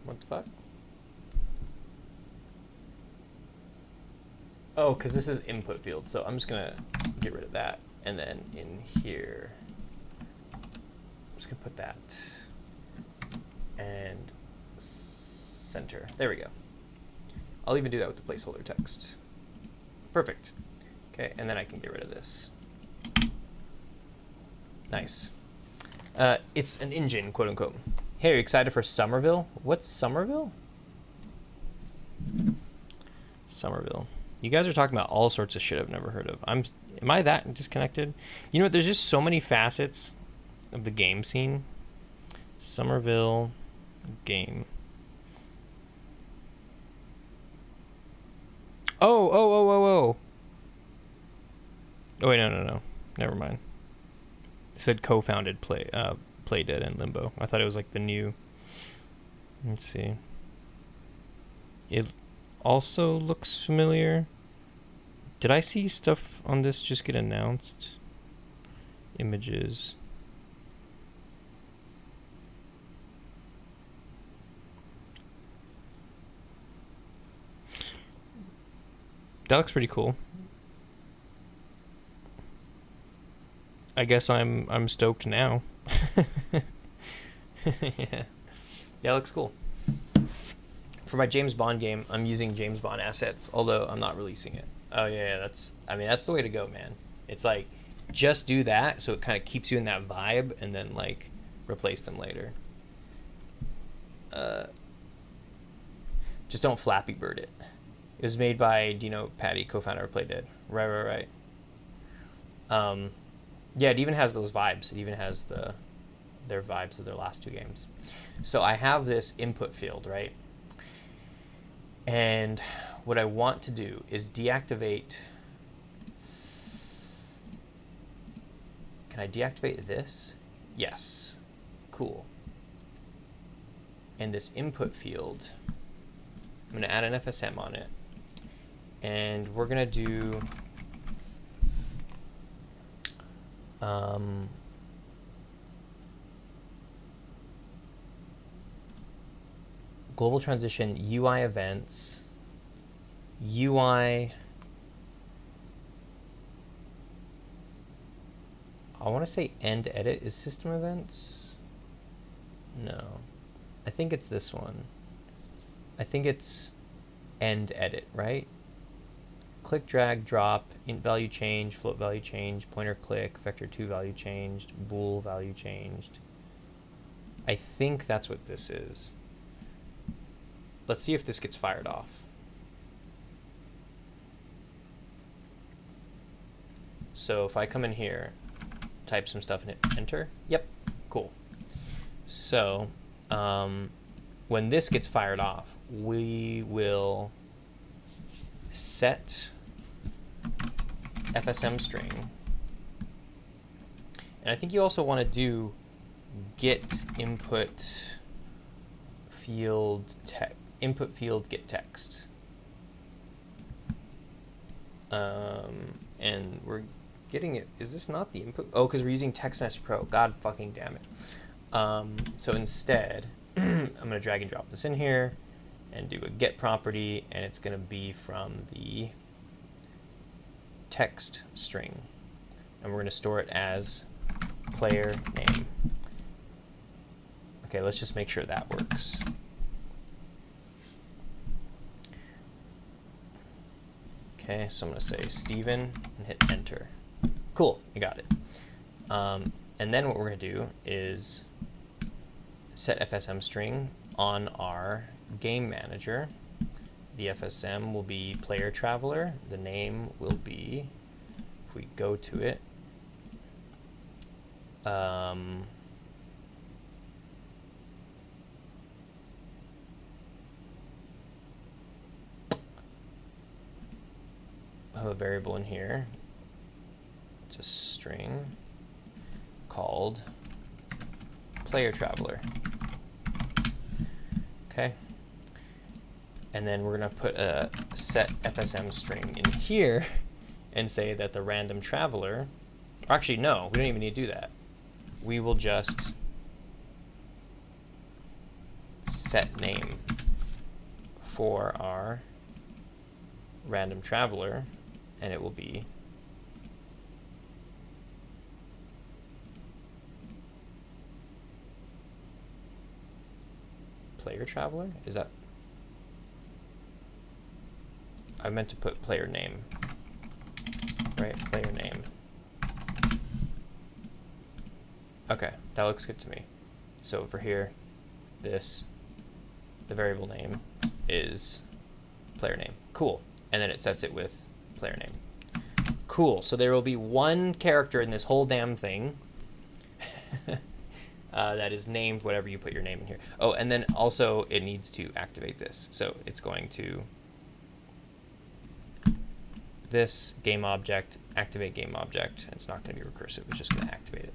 What the fuck? Oh, because this is input field, so I'm just gonna get rid of that, and then in here, I'm just gonna put that and center. There we go. I'll even do that with the placeholder text. Perfect. Okay, and then I can get rid of this. Nice. It's an engine, quote unquote. Hey, are you excited for Somerville? What's Somerville? Somerville. You guys are talking about all sorts of shit I've never heard of. Am I that disconnected? You know what? There's just so many facets of the game scene. Somerville game. Oh, wait, no. Never mind. It said co-founded Playdead and Limbo. I thought it was like the new. Let's see. It also looks familiar. Did I see stuff on this just get announced? Images. That looks pretty cool. I guess I'm stoked now. Yeah. Yeah, it looks cool. For my James Bond game, I'm using James Bond assets, although I'm not releasing it. Oh yeah, that's the way to go, man. It's like, just do that so it kind of keeps you in that vibe, and then like replace them later. Just don't Flappy Bird it. It was made by Dino Patty, co-founder of Playdead. Right. Yeah, it even has those vibes. It even has their vibes of their last two games. So I have this input field, right? And what I want to do is deactivate. Can I deactivate this? Yes. Cool. And this input field, I'm going to add an FSM on it. And we're going to do global transition UI events, UI, I want to say end edit is system events. No, I think it's this one. I think it's end edit, right? Click, drag, drop, int value change, float value change, pointer click, vector2 value changed, bool value changed. I think that's what this is. Let's see if this gets fired off. So if I come in here, type some stuff and hit enter, yep, cool. So when this gets fired off, we will set FSM string. And I think you also want to do get input field get text. And we're getting it. Is this not the input? Oh, because we're using TextMesh Pro. God fucking damn it. So instead, I'm going to drag and drop this in here and do a get property, and it's going to be from the text string. And we're going to store it as player name. Okay, let's just make sure that works. Okay, so I'm going to say Steven and hit enter. Cool, I got it. And then what we're going to do is set FSM string on our game manager. The FSM will be player traveler. The name will be, if we go to it, I have a variable in here. It's a string called player traveler. Okay. And then we're going to put a set FSM string in here and say that the random traveler, or actually, no, we don't even need to do that. We will just set name for our random traveler, and it will be player traveler. Is that? I meant to put player name, right? Player name. Okay, that looks good to me. So over here, the variable name is player name. Cool. And then it sets it with player name. Cool. So there will be one character in this whole damn thing that is named whatever you put your name in here. Oh, and then also it needs to activate this. So it's going to this game object, activate game object. It's not going to be recursive. It's just going to activate it.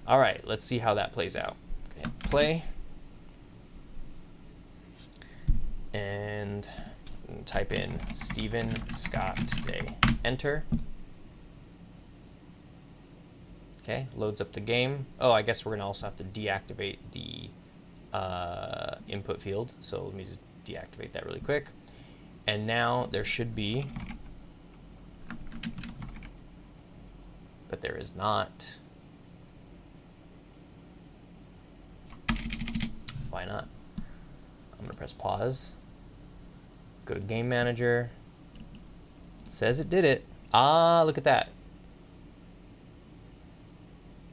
All right, let's see how that plays out. Okay, play. And type in Stephen Scott Day. Enter. Okay, loads up the game. Oh, I guess we're gonna also have to deactivate the input field. So let me just deactivate that really quick. And now there should be, but there is not. Why not? I'm gonna press pause. Go to game manager. It says it did it. Ah, look at that.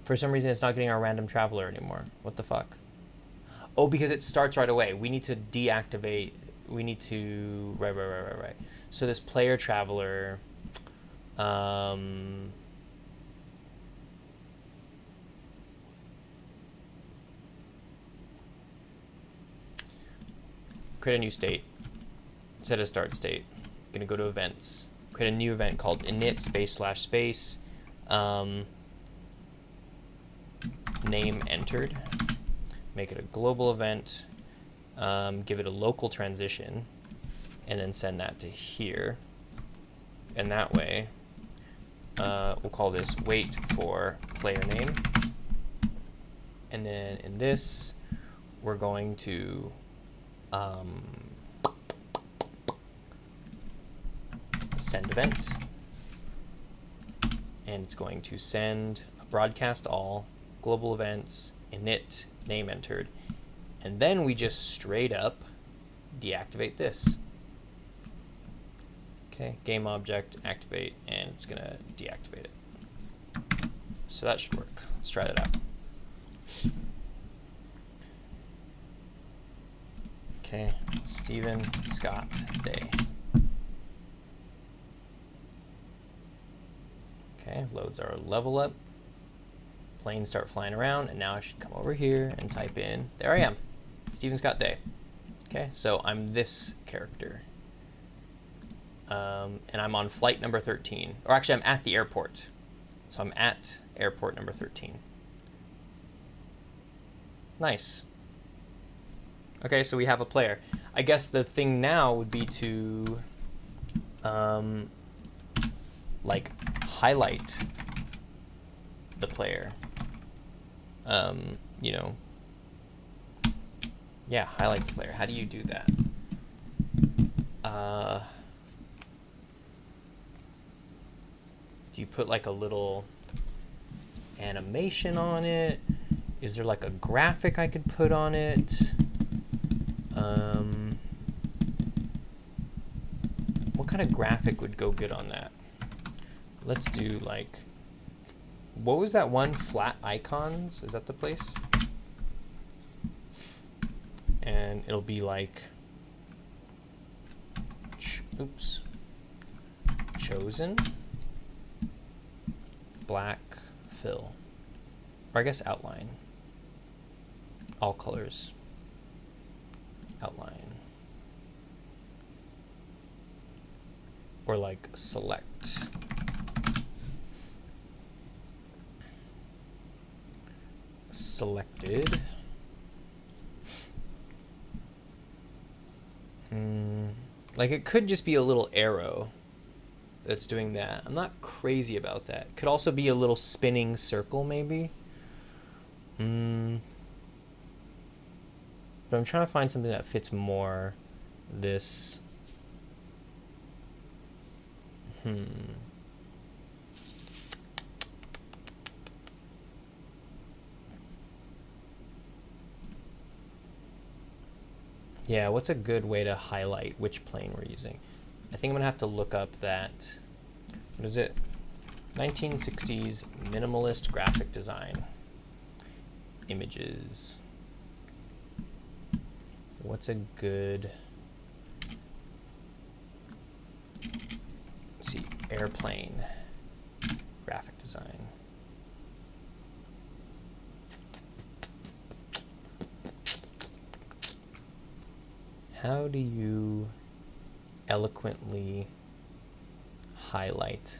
For some reason, it's not getting our random traveler anymore. What the fuck? Oh, because it starts right away. We need to deactivate. We need to right. So this player traveler. Create a new state. Set a start state. Gonna go to events. Create a new event called init space/space. Name entered. Make it a global event. Give it a local transition, and then send that to here. And that way, we'll call this wait for player name. And then in this, we're going to send event, and it's going to send a broadcast all global events init name entered, and then we just straight up deactivate this. Okay, game object activate, and it's gonna deactivate it. So that should work. Let's try that out. Okay, Stephen Scott Day. Okay, loads our level up. Planes start flying around, and now I should come over here and type in, there I am, Stephen Scott Day. Okay, so I'm this character. And I'm on flight number 13. Or actually, I'm at the airport. So I'm at airport number 13. Nice. Okay, so we have a player. I guess the thing now would be to like highlight the player. You know, yeah, highlight the player. How do you do that? Do you put like a little animation on it? Is there like a graphic I could put on it? What kind of graphic would go good on that? Let's do like What was that one? Flat icons? Is that the place? And it'll be like, oops, chosen, black, fill, or I guess outline, all colors, outline, or like select. Selected. Like it could just be a little arrow that's doing that. I'm not crazy about that. Could also be a little spinning circle maybe. But I'm trying to find something that fits more this. Yeah, what's a good way to highlight which plane we're using? I think I'm gonna have to look up that, what is it? 1960s minimalist graphic design. Images. What's a good, let's see, airplane graphic design. How do you eloquently highlight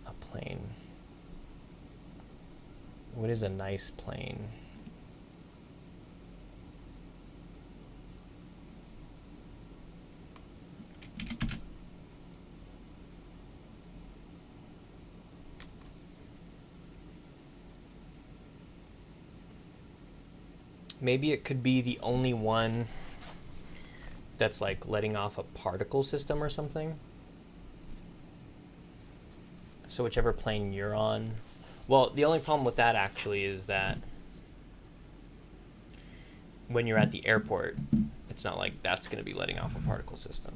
a plane? What is a nice plane? Maybe it could be the only one that's like letting off a particle system or something. So whichever plane you're on. Well, the only problem with that actually is that when you're at the airport, it's not like that's going to be letting off a particle system.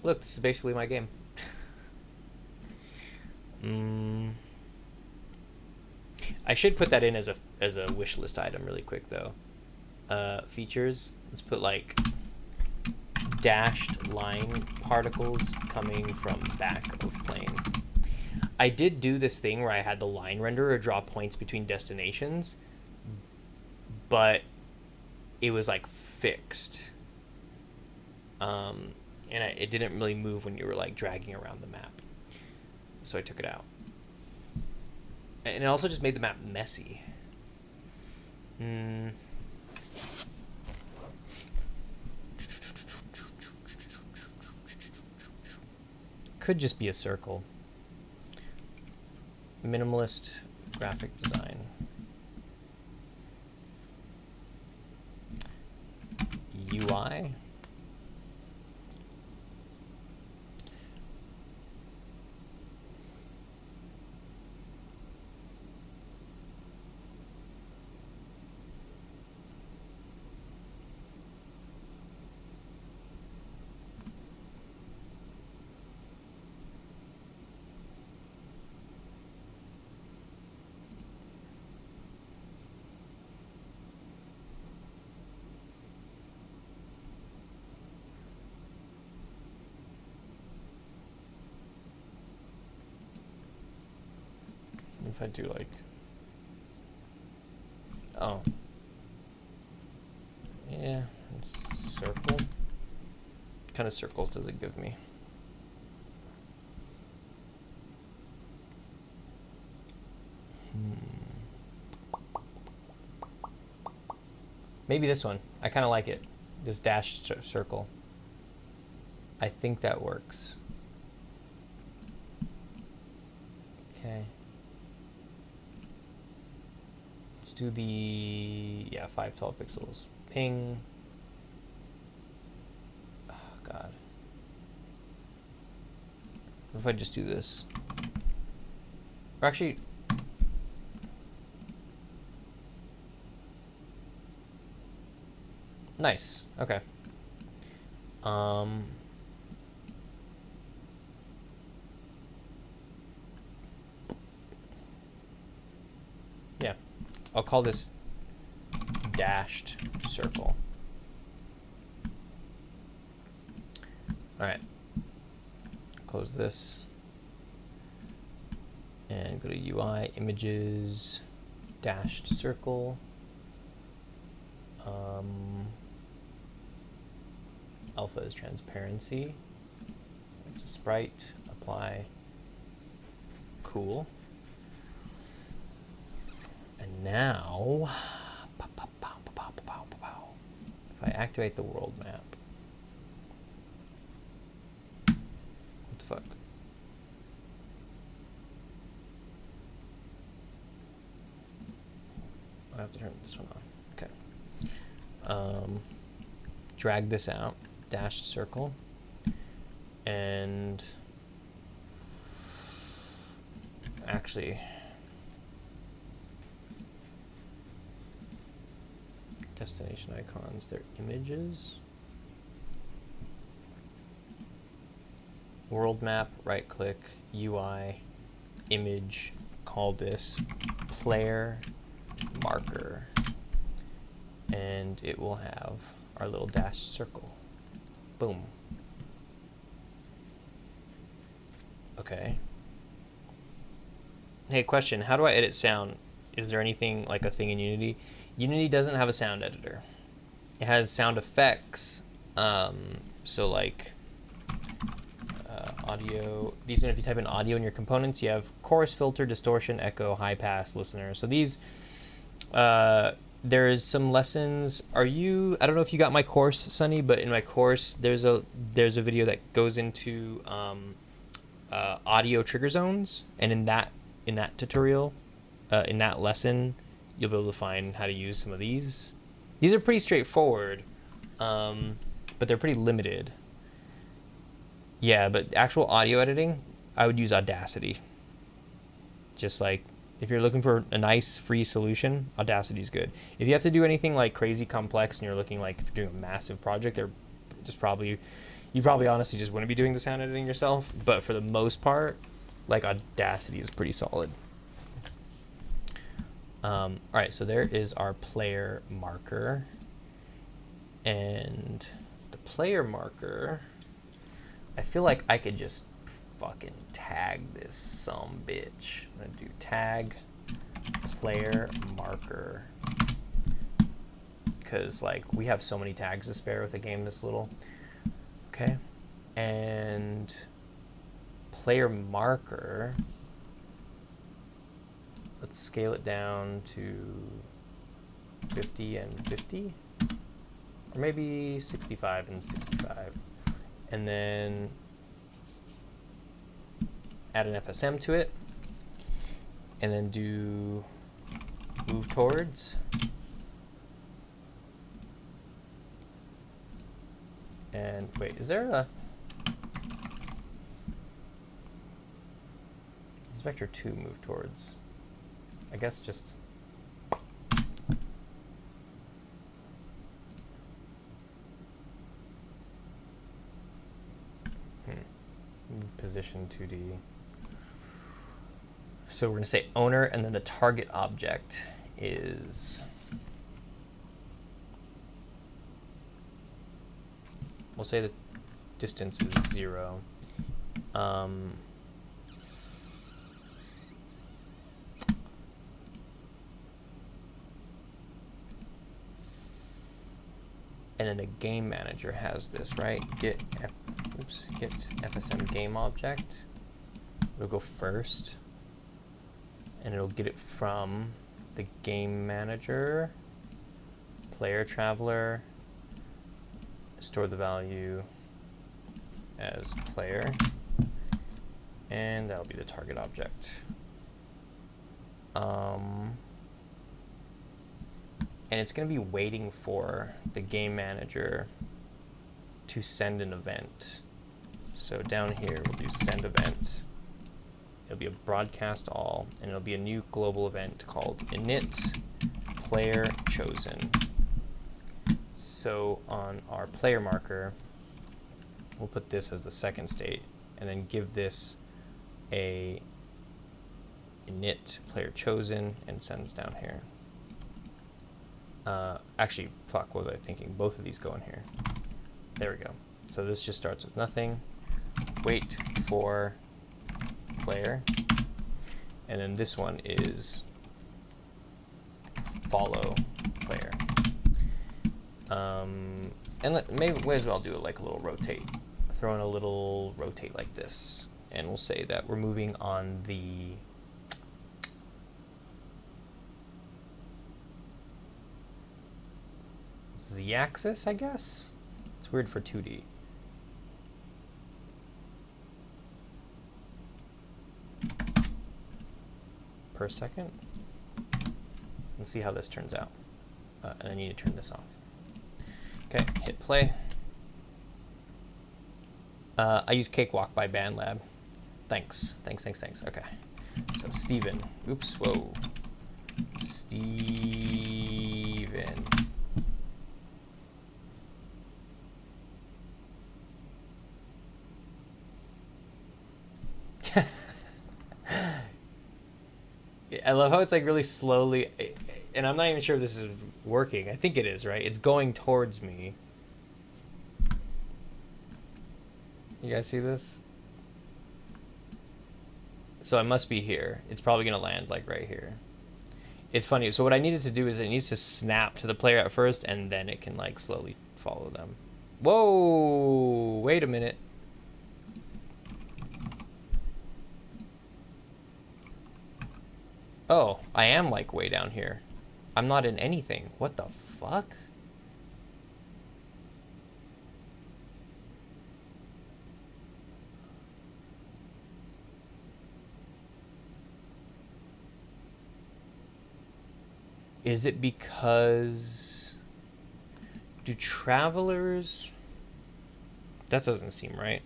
Look, this is basically my game. I should put that in as a wish list item really quick though. Features. Let's put like dashed line particles coming from back of plane. I did do this thing where I had the line renderer draw points between destinations, but it was like fixed. And it didn't really move when you were like dragging around the map. So I took it out. And it also just made the map messy. Could just be a circle. Minimalist graphic design. UI. If I do like, oh, yeah, it's circle. What kind of circles does it give me? Maybe this one. I kind of like it. This dashed circle. I think that works. Okay. Let's do the, 512 pixels. Ping. Oh, God. What if I just do this? Or actually, nice. Okay. I'll call this dashed circle. All right, close this and go to UI, images, dashed circle. Alpha is transparency. It's a sprite, apply, cool. And now, if I activate the world map, what the fuck? I have to turn this one on. Okay. Drag this out, dashed circle, and actually, destination icons, they're images. World map, right click, UI, image, call this player marker, and it will have our little dashed circle. Boom. Okay. Hey, question, how do I edit sound? Is there anything like a thing in Unity? Unity doesn't have a sound editor. It has sound effects. So like audio, these, if you type in audio in your components, you have chorus, filter, distortion, echo, high pass, listener. So these, there's some lessons. I don't know if you got my course, Sunny, but in my course, there's a video that goes into audio trigger zones. And in that tutorial, in that lesson, you'll be able to find how to use some of these. These are pretty straightforward, but they're pretty limited. Yeah, but actual audio editing, I would use Audacity. Just like, if you're looking for a nice free solution, Audacity's good. If you have to do anything like crazy complex and you're looking like if you're doing a massive project, you probably honestly just wouldn't be doing the sound editing yourself. But for the most part, like Audacity is pretty solid. All right, so there is our player marker. And the player marker, I feel like I could just fucking tag this some bitch. I'm gonna do tag player marker, because like we have so many tags to spare with a game this little. Okay, and player marker, let's scale it down to 50 and 50, or maybe 65 and 65. And then add an FSM to it, and then do move towards, and wait, is vector 2 move towards? I guess just position 2D. So we're going to say owner, and then the target object is, we'll say the distance is 0. And then the game manager has this, right? Get FSM game object. It'll go first, and it'll get it from the game manager, player traveler, store the value as player, and that'll be the target object. And it's going to be waiting for the game manager to send an event. So down here, we'll do send event. It'll be a broadcast all, and it'll be a new global event called init player chosen. So on our player marker, we'll put this as the second state, and then give this a init player chosen, and sends down here. Actually, fuck, what was I thinking? Both of these go in here. There we go. So this just starts with nothing. Wait for player. And then this one is follow player. And maybe may as well do it like a little rotate. Throw in a little rotate like this. And we'll say that we're moving on the z-axis, I guess? It's weird for 2D. Per second. Let's see how this turns out. And I need to turn this off. Okay, hit play. I use Cakewalk by BandLab. Thanks. Okay. So Steven. Oops, whoa. Steven. I love how it's like really slowly, and I'm not even sure if this is working. I think it is, right? It's going towards me. You guys see this? So I must be here. It's probably gonna land like right here. It's funny. So what I needed to do is it needs to snap to the player at first, and then it can like slowly follow them. Whoa! Wait a minute. Oh, I am like way down here. I'm not in anything. What the fuck? Is it because... Do travelers... That doesn't seem right.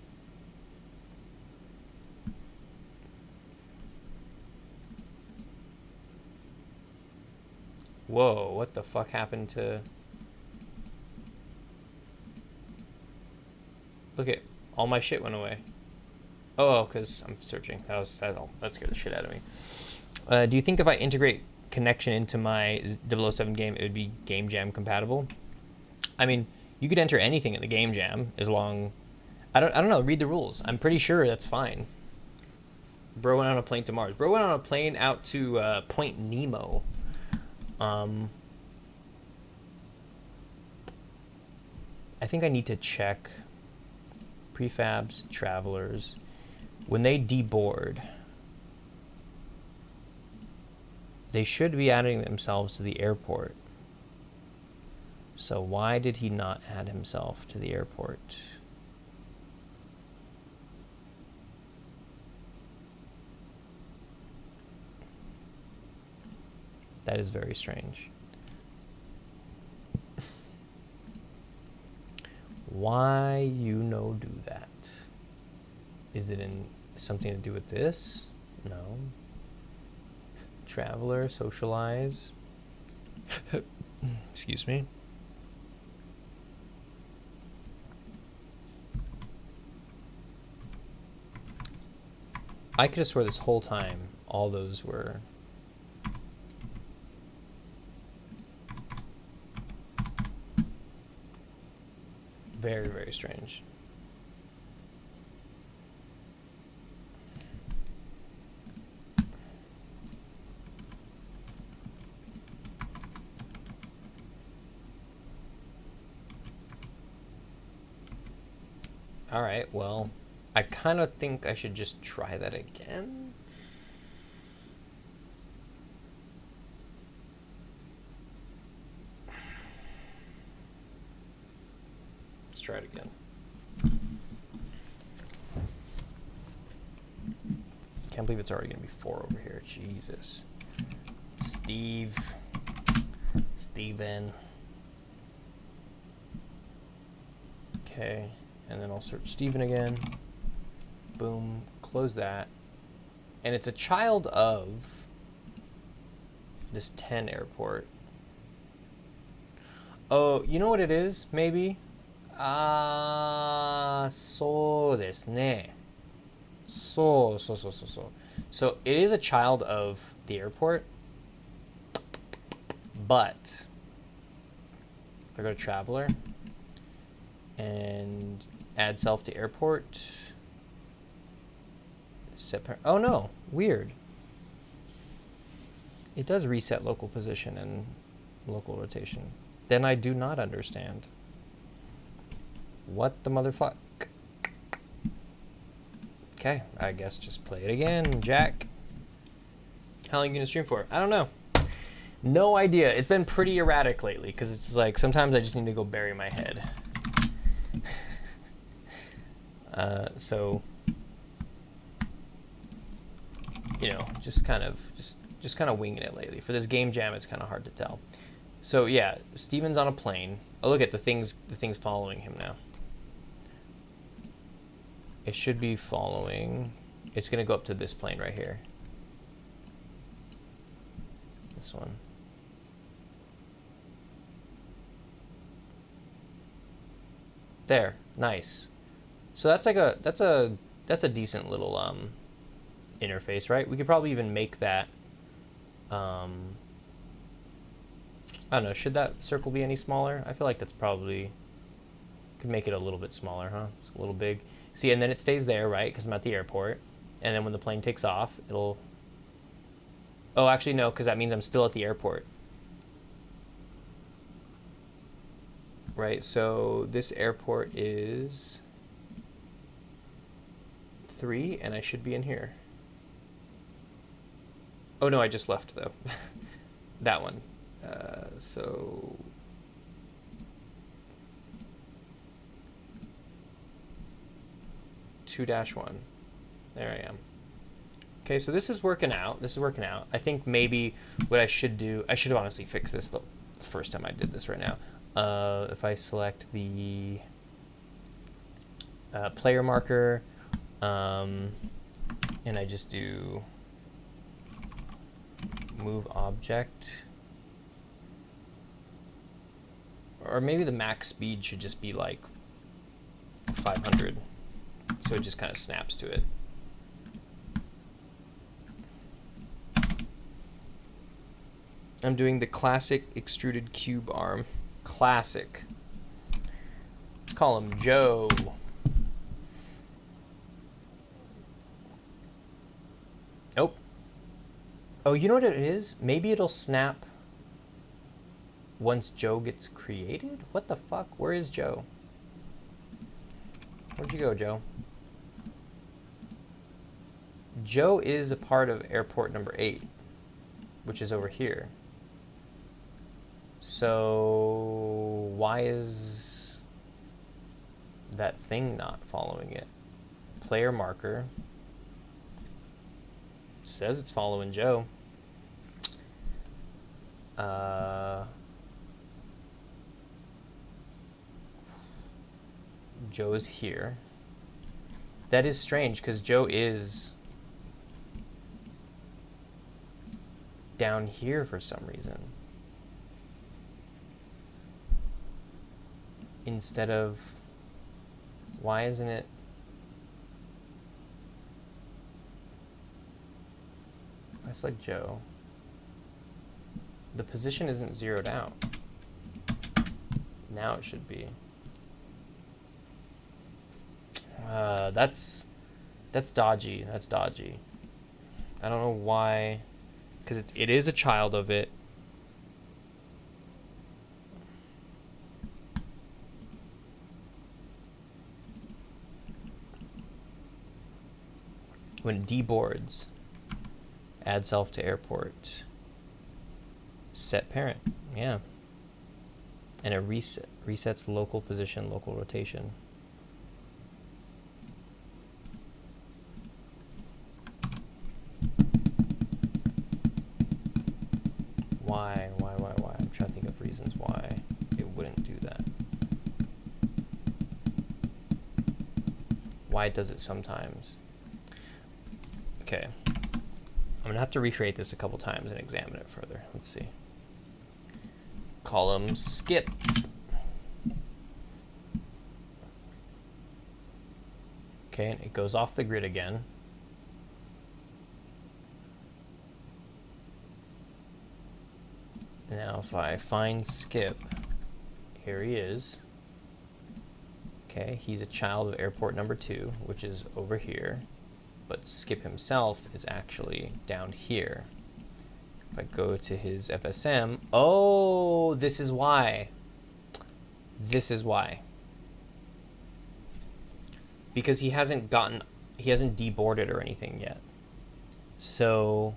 Whoa, what the fuck happened to... Look at, all my shit went away. Oh, because I'm searching. That scared the shit out of me. Do you think if I integrate connection into my 007 game, it would be GameJam compatible? I mean, you could enter anything in the GameJam as long... I don't know, read the rules. I'm pretty sure that's fine. Bro went on a plane to Mars. Bro went on a plane out to Point Nemo. I think I need to check prefabs, travelers. When they deboard, they should be adding themselves to the airport. So why did he not add himself to the airport? That is very strange. Why do that? Is it in something to do with this? No. Traveler, socialize. Excuse me. I could have swore this whole time all those were... Very, very strange. All right, well, I kind of think I should just try that again. Let's try it again. Can't believe it's already gonna be 4 over here. Jesus. Steven. Okay, and then I'll search Steven again. Boom, close that. And it's a child of this 10 airport. Oh, you know what it is, maybe? そうですね。そう。So it is a child of the airport, but I go to traveler and add self to airport. Oh no, weird. It does reset local position and local rotation. Then I do not understand. What the motherfuck? Okay, I guess just play it again, Jack. How long are you gonna stream for? I don't know. No idea. It's been pretty erratic lately because it's like sometimes I just need to go bury my head. So you know, just kind of winging it lately. For this game jam, it's kind of hard to tell. So yeah, Steven's on a plane. Oh, look at the thing's following him now. It should be following. It's gonna go up to this plane right here. This one. There, nice. So that's like that's a decent little interface, right? We could probably even make that. I don't know. Should that circle be any smaller? I feel like that's probably could make it a little bit smaller, huh? It's a little big. See, and then it stays there, right? Because I'm at the airport, and then when the plane takes off, it'll. Oh, actually no, because that means I'm still at the airport. Right. So this airport is 3, and I should be in here. Oh no, I just left though. That one. So 2-1. There I am. Okay, so this is working out. I think maybe what I should do, I should have honestly fixed this the first time I did this right now. If I select the player marker, and I just do move object, or maybe the max speed should just be like 500, so it just kind of snaps to it. I'm doing the classic extruded cube arm. Classic. Let's call him Joe. Nope. Oh, you know what it is? Maybe it'll snap once Joe gets created? What the fuck? Where is Joe? Where'd you go, Joe? Joe is a part of airport number 8, which is over here. So why is that thing not following it? Player marker says it's following Joe. Joe's here. That is strange because Joe is down here for some reason. Instead of, why isn't it? I select Joe. The position isn't zeroed out. Now it should be. That's dodgy. That's dodgy. I don't know why, because it is a child of it. When it deboards, add self to airport, set parent, yeah. And it resets local position, local rotation. Why? I'm trying to think of reasons why it wouldn't do that. Why does it sometimes? Okay, I'm gonna have to recreate this a couple times and examine it further. Let's see. Column skip. Okay, and it goes off the grid again. Now if I find skip Here he is. Okay, he's a child of airport number 2, which is over here. But Skip himself is actually down here. If I go to his FSM, oh, this is why. This is why. Because he hasn't deboarded or anything yet. So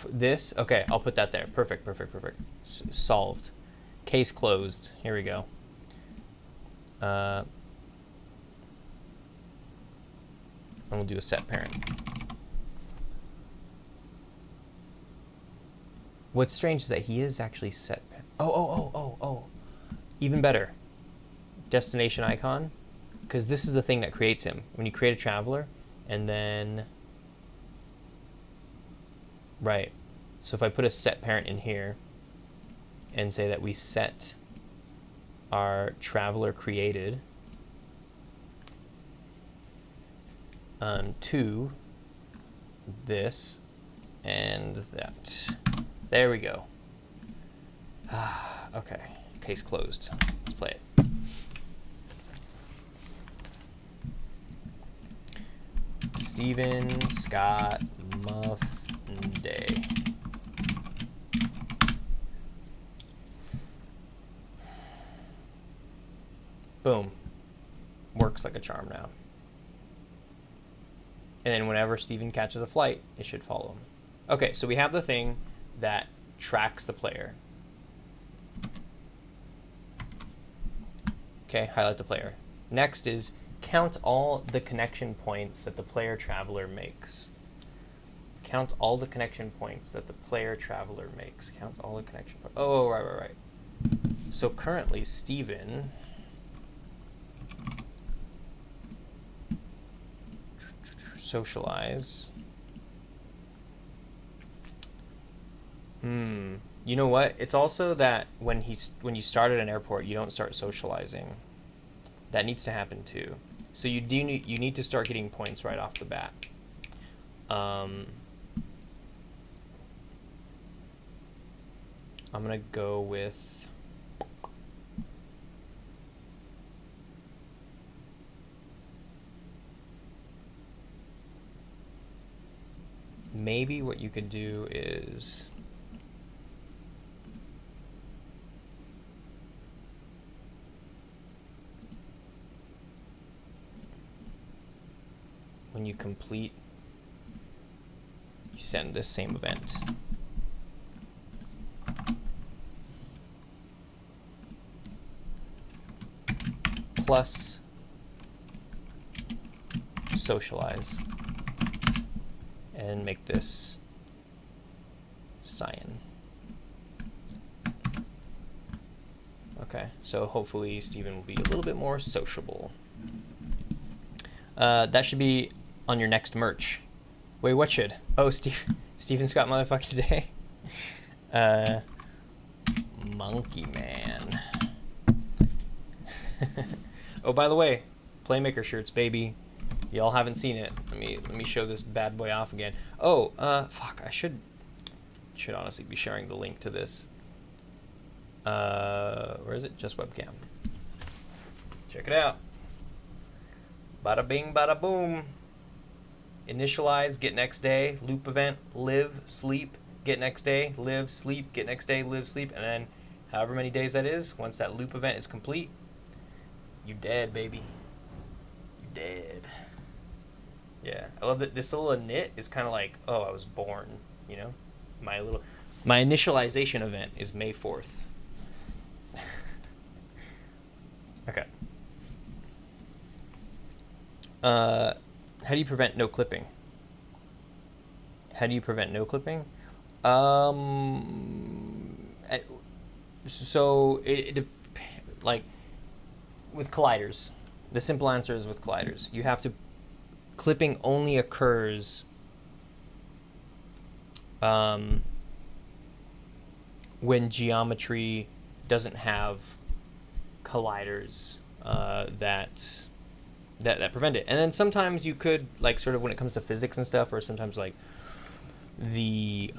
this, okay, I'll put that there. Perfect. Solved. Case closed. Here we go. And we'll do a set parent. What's strange is that he is actually set. Oh. Even better. Destination icon. Because this is the thing that creates him. When you create a traveler, and then... Right. So if I put a set parent in here, and say that we set our traveler created to this and that. There we go. Okay, case closed. Let's play it. Steven Scott Day. Boom. Works like a charm now. And then whenever Steven catches a flight, it should follow him. Okay, so we have the thing that tracks the player. Okay, highlight the player. Next is count all the connection points that the player traveler makes. Count all the connection points that the player traveler makes. Count all the connection points. Oh, right. So currently, Steven... Socialize. You know what? It's also that when you start at an airport, you don't start socializing. That needs to happen too. So you need to start getting points right off the bat. I'm gonna go with maybe what you could do is when you complete, you send this same event. Plus socialize. And make this cyan. Okay, so hopefully Steven will be a little bit more sociable. That should be on your next merch. Wait, what should? Oh, Steven Scott motherfucker today. Monkey Man. Oh, by the way, Playmaker shirts, baby. Y'all haven't seen it. Let me show this bad boy off again. Oh, fuck, I should honestly be sharing the link to this. Where is it? Just webcam. Check it out. Bada bing, bada boom. Initialize, get next day, loop event, live, sleep, get next day, live, sleep, get next day, live, sleep, and then however many days that is, once that loop event is complete, you dead, baby. You dead. Yeah, I love that this little init is kind of like, oh, I was born, you know? My initialization event is May 4th. Okay. How do you prevent no clipping? So like with colliders, the simple answer is with colliders. You have to, clipping only occurs when geometry doesn't have colliders that prevent it. And then sometimes you could, like, sort of when it comes to physics and stuff, or sometimes like the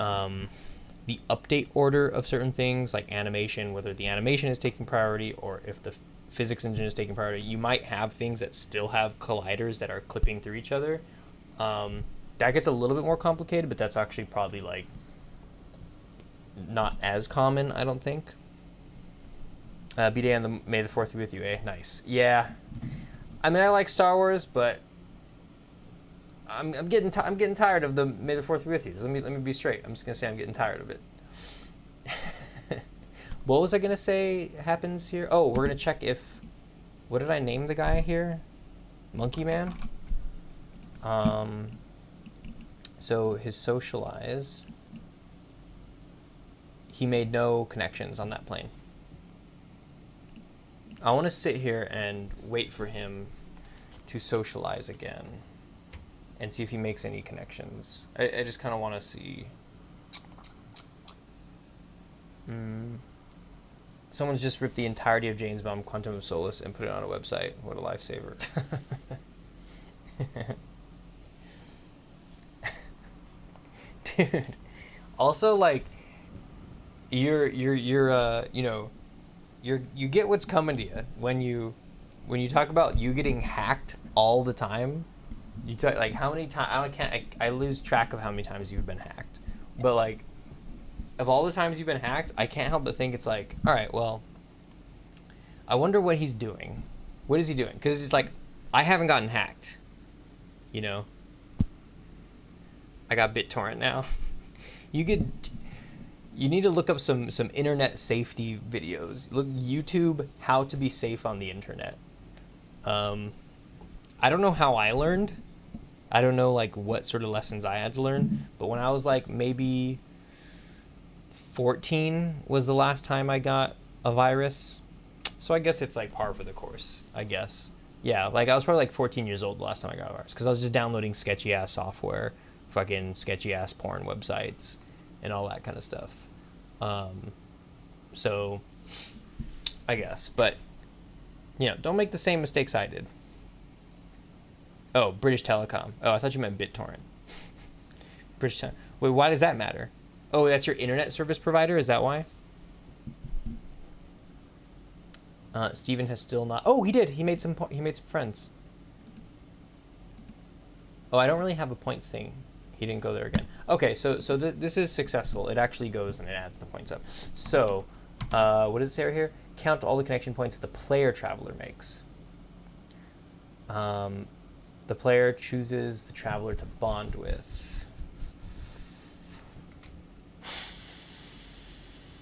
update order of certain things like animation, whether the animation is taking priority or if the physics engine is taking priority. You might have things that still have colliders that are clipping through each other. That gets a little bit more complicated, but that's actually probably like not as common, I don't think. B-Day and May the 4th be with you, eh? Nice. Yeah. I mean, I like Star Wars, but I'm getting tired of the May the 4th be with you. Let me be straight. I'm just gonna say I'm getting tired of it. What was I gonna say happens here? Oh, we're gonna check if, what did I name the guy here? Monkey Man. So his socialize, he made no connections on that plane. I want to sit here and wait for him to socialize again and see if he makes any connections. I just kind of want to see. Someone's just ripped the entirety of Jane's Bomb, Quantum of Solace, and put it on a website. What a lifesaver. Dude. Also, like, you get what's coming to you when you talk about you getting hacked all the time. You talk like how many times I lose track of how many times you've been hacked, but like of all the times you've been hacked, I can't help but think it's like, all right, well, I wonder what he's doing. What is he doing? Because it's like I haven't gotten hacked, you know. I got BitTorrent now. You need to look up some internet safety videos. Look YouTube, how to be safe on the internet. I don't know how I learned. I don't know like what sort of lessons I had to learn. But when I was like maybe 14 was the last time I got a virus. So I guess it's like par for the course, I guess. Yeah, like I was probably like 14 years old the last time I got a virus because I was just downloading sketchy ass software, fucking sketchy ass porn websites, and all that kind of stuff. So I guess, but you know, don't make the same mistakes I did. Oh, British Telecom. Oh, I thought you meant BitTorrent. British Telecom. Wait, why does that matter? Oh, that's your internet service provider? Is that why? Steven has still not. Oh, he did. He made some friends. Oh, I don't really have a points thing. He didn't go there again. Okay, so this is successful. It actually goes and it adds the points up. So, what does it say right here? Count all the connection points the player traveler makes. The player chooses the traveler to bond with.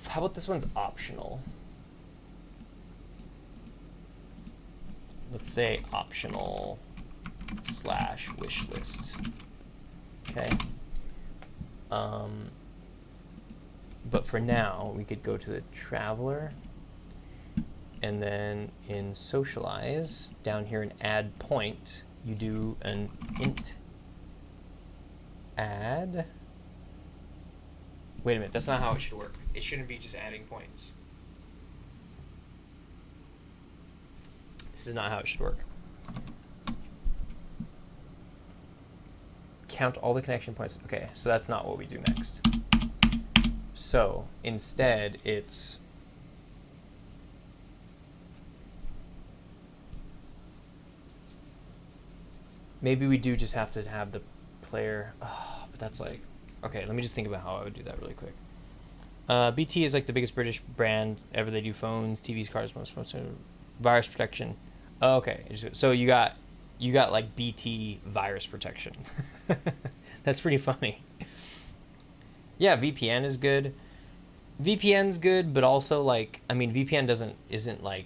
How about this one's optional? Let's say optional / wishlist. Okay. But for now, we could go to the traveler, and then in socialize, down here in add point, you do an int add. Wait a minute, that's not how it should work. It shouldn't be just adding points. This is not how it should work. Count all the connection points. Okay, so that's not what we do next. So instead, it's maybe we do just have to have the player. Oh, but that's like, okay, let me just think about how I would do that really quick. BT is like the biggest British brand ever. They do phones, TVs, cars, most virus protection. Oh, okay, so you got like BT virus protection. That's pretty funny. Yeah, VPN is good. VPN's good, but also like, I mean, VPN isn't like,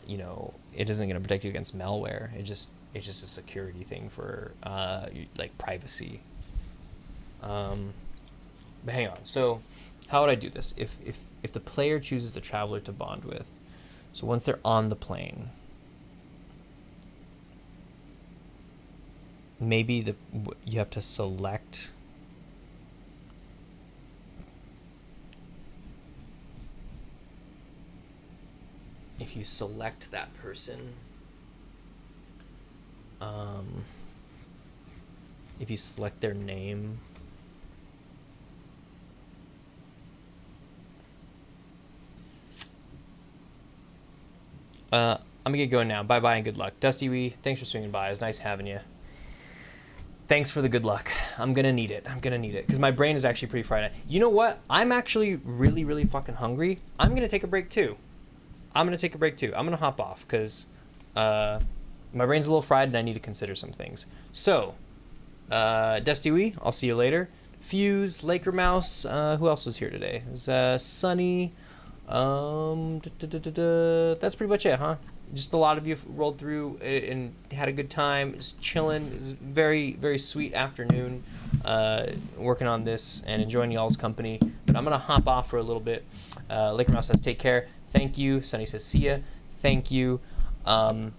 you know, it isn't going to protect you against malware. It's just a security thing for like privacy. But hang on. So how would I do this? If the player chooses the traveler to bond with, so once they're on the plane, maybe you have to select. If you select that person, if you select their name, I'm gonna get going now. Bye bye and good luck. Dusty Wee, thanks for swinging by. It was nice having you. Thanks for the good luck. I'm gonna need it. I'm gonna need it because my brain is actually pretty fried. You know what? I'm actually really, really fucking hungry. I'm gonna take a break too. I'm gonna hop off because my brain's a little fried and I need to consider some things. So, Dusty Wee, I'll see you later. Fuse, Laker Mouse, who else was here today? It was Sunny. That's pretty much it, huh? Just a lot of you rolled through and had a good time. It's chilling. It's a very, very sweet afternoon working on this and enjoying y'all's company. But I'm going to hop off for a little bit. Laker Mouse says, take care. Thank you. Sunny says, see ya. Thank you. I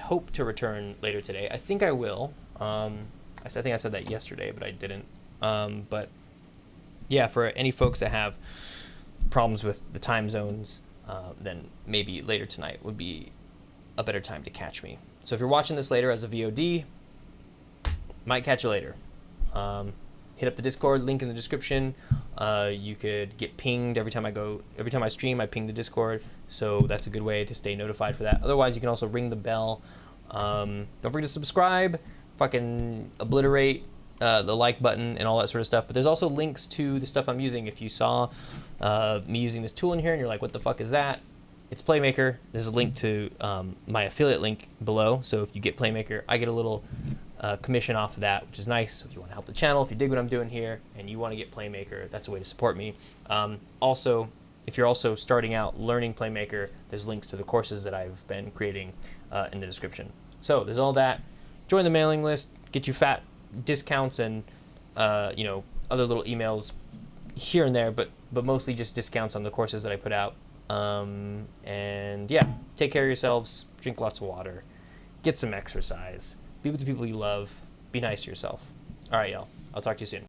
hope to return later today. I think I will. I think I said that yesterday, but I didn't. But yeah, for any folks that have problems with the time zones, then maybe later tonight would be a better time to catch me. So if you're watching this later as a VOD, might catch you later. Hit up the Discord, link in the description. You could get pinged every time I stream, I ping the Discord. So that's a good way to stay notified for that. Otherwise, you can also ring the bell. Don't forget to subscribe, fucking obliterate the like button and all that sort of stuff. But there's also links to the stuff I'm using. If you saw me using this tool in here and you're like, what the fuck is that? It's PlayMaker. There's a link to my affiliate link below. So if you get PlayMaker, I get a little commission off of that, which is nice. So if you want to help the channel, if you dig what I'm doing here and you want to get PlayMaker, that's a way to support me. Also, if you're also starting out learning PlayMaker, there's links to the courses that I've been creating in the description. So there's all that. Join the mailing list, get you fat discounts and other little emails here and there, but mostly just discounts on the courses that I put out. And yeah, take care of yourselves, drink lots of water, get some exercise, be with the people you love, be nice to yourself. All right, y'all. I'll talk to you soon.